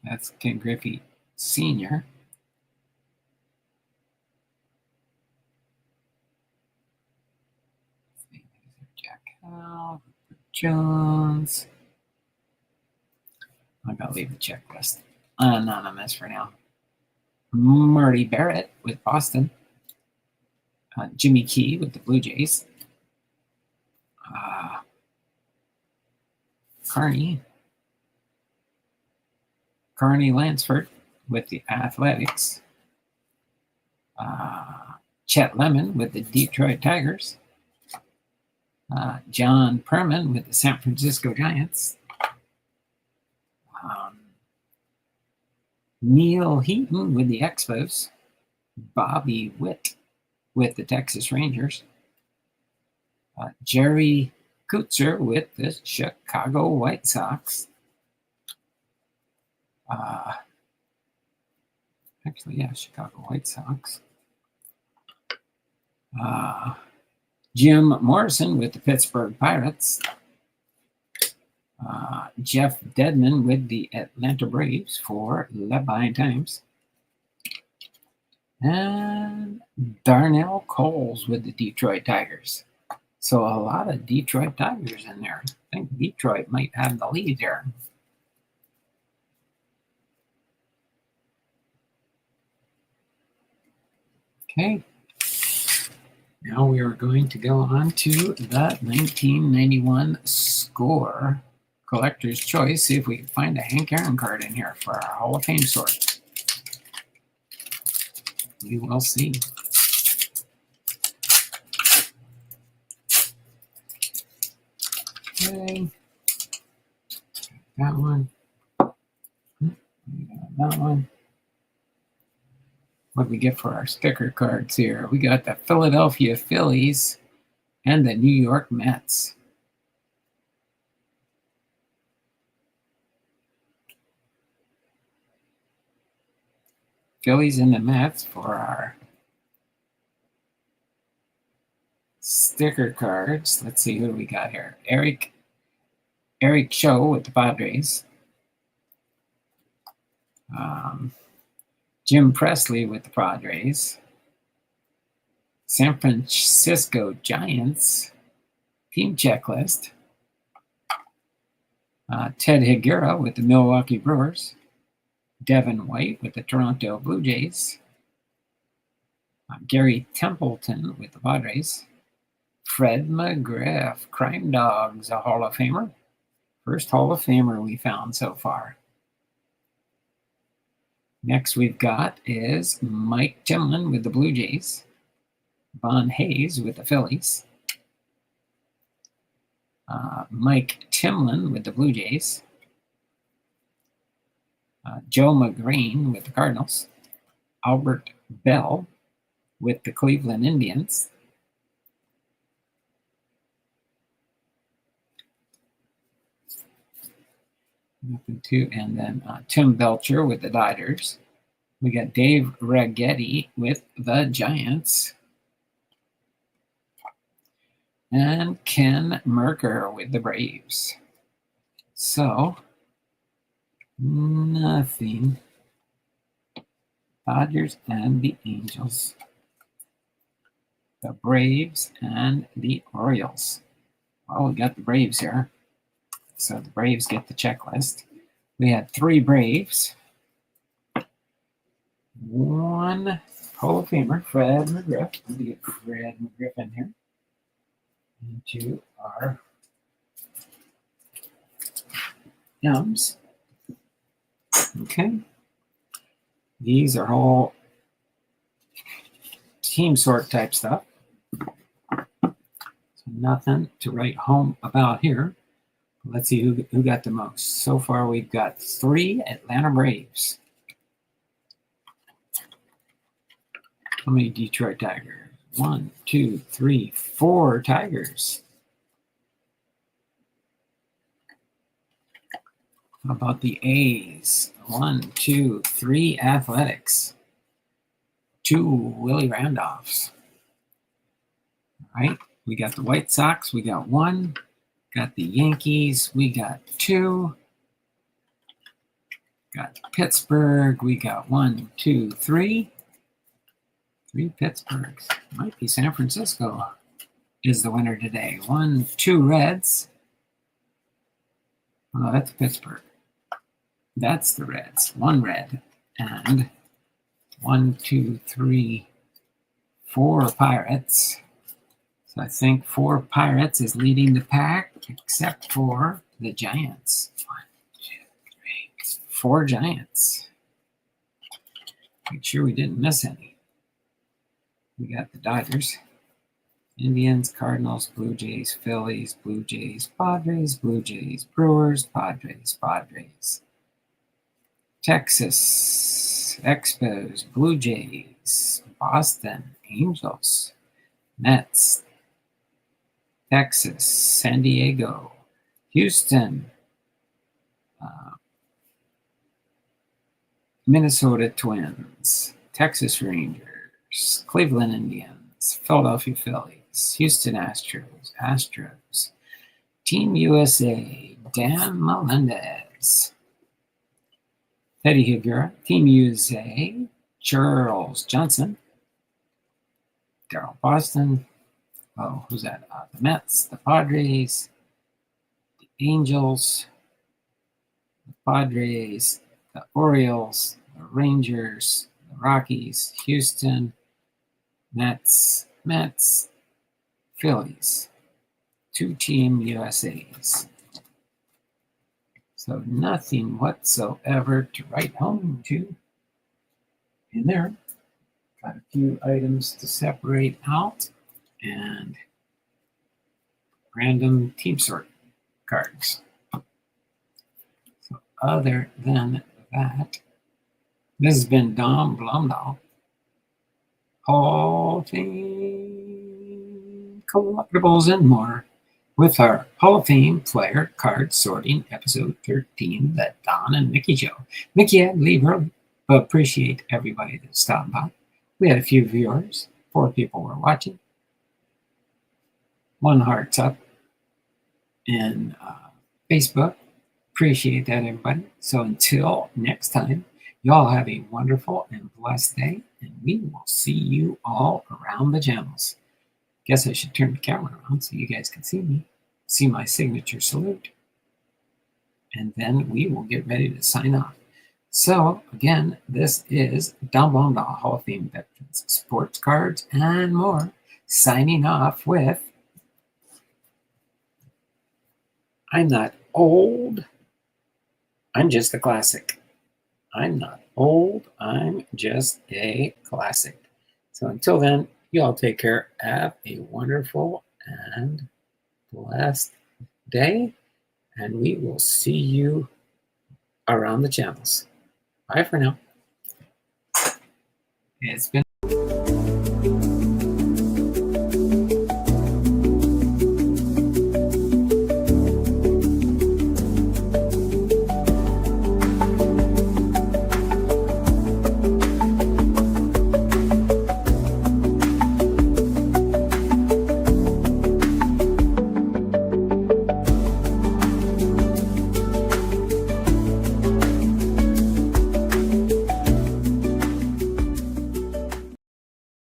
That's Ken Griffey Sr. Jack Howe, Jones. I'm going to leave the checklist anonymous for now. Marty Barrett with Boston. Jimmy Key with the Blue Jays. Carney Lansford with the Athletics. Chet Lemon with the Detroit Tigers. John Perman with the San Francisco Giants. Neil Heaton with the Expos. Bobby Witt with the Texas Rangers. Jerry Kutzer with the Chicago White Sox. Chicago White Sox. Jim Morrison with the Pittsburgh Pirates. Jeff Dedman with the Atlanta Braves for Levine Times. And Darnell Coles with the Detroit Tigers. So a lot of Detroit Tigers in there. I think Detroit might have the lead there. Okay. Now we are going to go on to the 1991 score. Collector's Choice. See if we can find a Hank Aaron card in here for our Hall of Fame sort. We will see. Okay. That one. That one. What do we get for our sticker cards here? We got the Philadelphia Phillies and the New York Mets. Phillies and the Mets for our sticker cards. Let's see who we got here. Eric Cho with the Padres. Jim Presley with the Padres. San Francisco Giants team checklist. Ted Higuera with the Milwaukee Brewers. Devin White with the Toronto Blue Jays. Gary Templeton with the Padres. Fred McGriff, Crime Dogs, a Hall of Famer. First Hall of Famer we found so far. Next we've got is Mike Timlin with the Blue Jays. Von Hayes with the Phillies. Mike Timlin with the Blue Jays. Joe McGreen with the Cardinals. Albert Bell with the Cleveland Indians. And then Tim Belcher with the Dodgers. We got Dave Righetti with the Giants. And Ken Merker with the Braves. So, nothing. Dodgers and the Angels. The Braves and the Orioles. Well, we got the Braves here. So the Braves get the checklist. We had 3 Braves. 1 Hall of Famer, Fred McGriff. Let me get Fred McGriff in here. And 2 are M's. Okay. These are all team sort type stuff. So nothing to write home about here. Let's see who got the most. So far, we've got 3 Atlanta Braves. How many Detroit Tigers? 1, 2, 3, 4 Tigers. How about the A's? 1, 2, 3 Athletics. 2 Willie Randolphs. All right. We got the White Sox. We got 1. Got the Yankees. We got 2. Got Pittsburgh. We got 1, 2, 3. 3 Pittsburghs. Might be San Francisco is the winner today. 1, 2 Reds. Oh, that's Pittsburgh. That's the Reds. 1 red. And 1, 2, 3, 4 Pirates. So I think 4 Pirates is leading the pack, except for the Giants. 1, 2, 3, 4 Giants. Make sure we didn't miss any. We got the Dodgers, Indians, Cardinals, Blue Jays, Phillies, Blue Jays, Padres, Blue Jays, Brewers, Padres, Padres. Texas, Expos, Blue Jays, Boston, Angels, Mets, Texas, San Diego, Houston, Minnesota Twins, Texas Rangers, Cleveland Indians, Philadelphia Phillies, Houston Astros, Team USA, Dan Melendez, Teddy Higuera, Team USA, Charles Johnson, Daryl Boston, oh, who's that? The Mets, the Padres, the Angels, the Padres, the Orioles, the Rangers, the Rockies, Houston, Mets, Phillies. 2 Team USAs. So nothing whatsoever to write home to in there. Got a few items to separate out and random team sort cards. So other than that, this has been Dom Blumdahl, Hall of Fame Collectibles and More, with our Hall of Fame player card sorting episode 13, the Don and Mickey Show. Mickey had to leave early, but appreciate everybody that stopped by. We had a few viewers, 4 people were watching. 1 heart's up in Facebook. Appreciate that, everybody. So until next time, y'all have a wonderful and blessed day, and we will see you all around the channels. Guess I should turn the camera around so you guys can see me, see my signature salute, and then we will get ready to sign off. So again, this is Don Blumdahl, Hall of Fame Veterans, Sports Cards and More, signing off with, I'm not old, I'm just a classic. I'm not old, I'm just a classic. So until then, you all take care. Have a wonderful and blessed day, and we will see you around the channels. Bye for now. It's been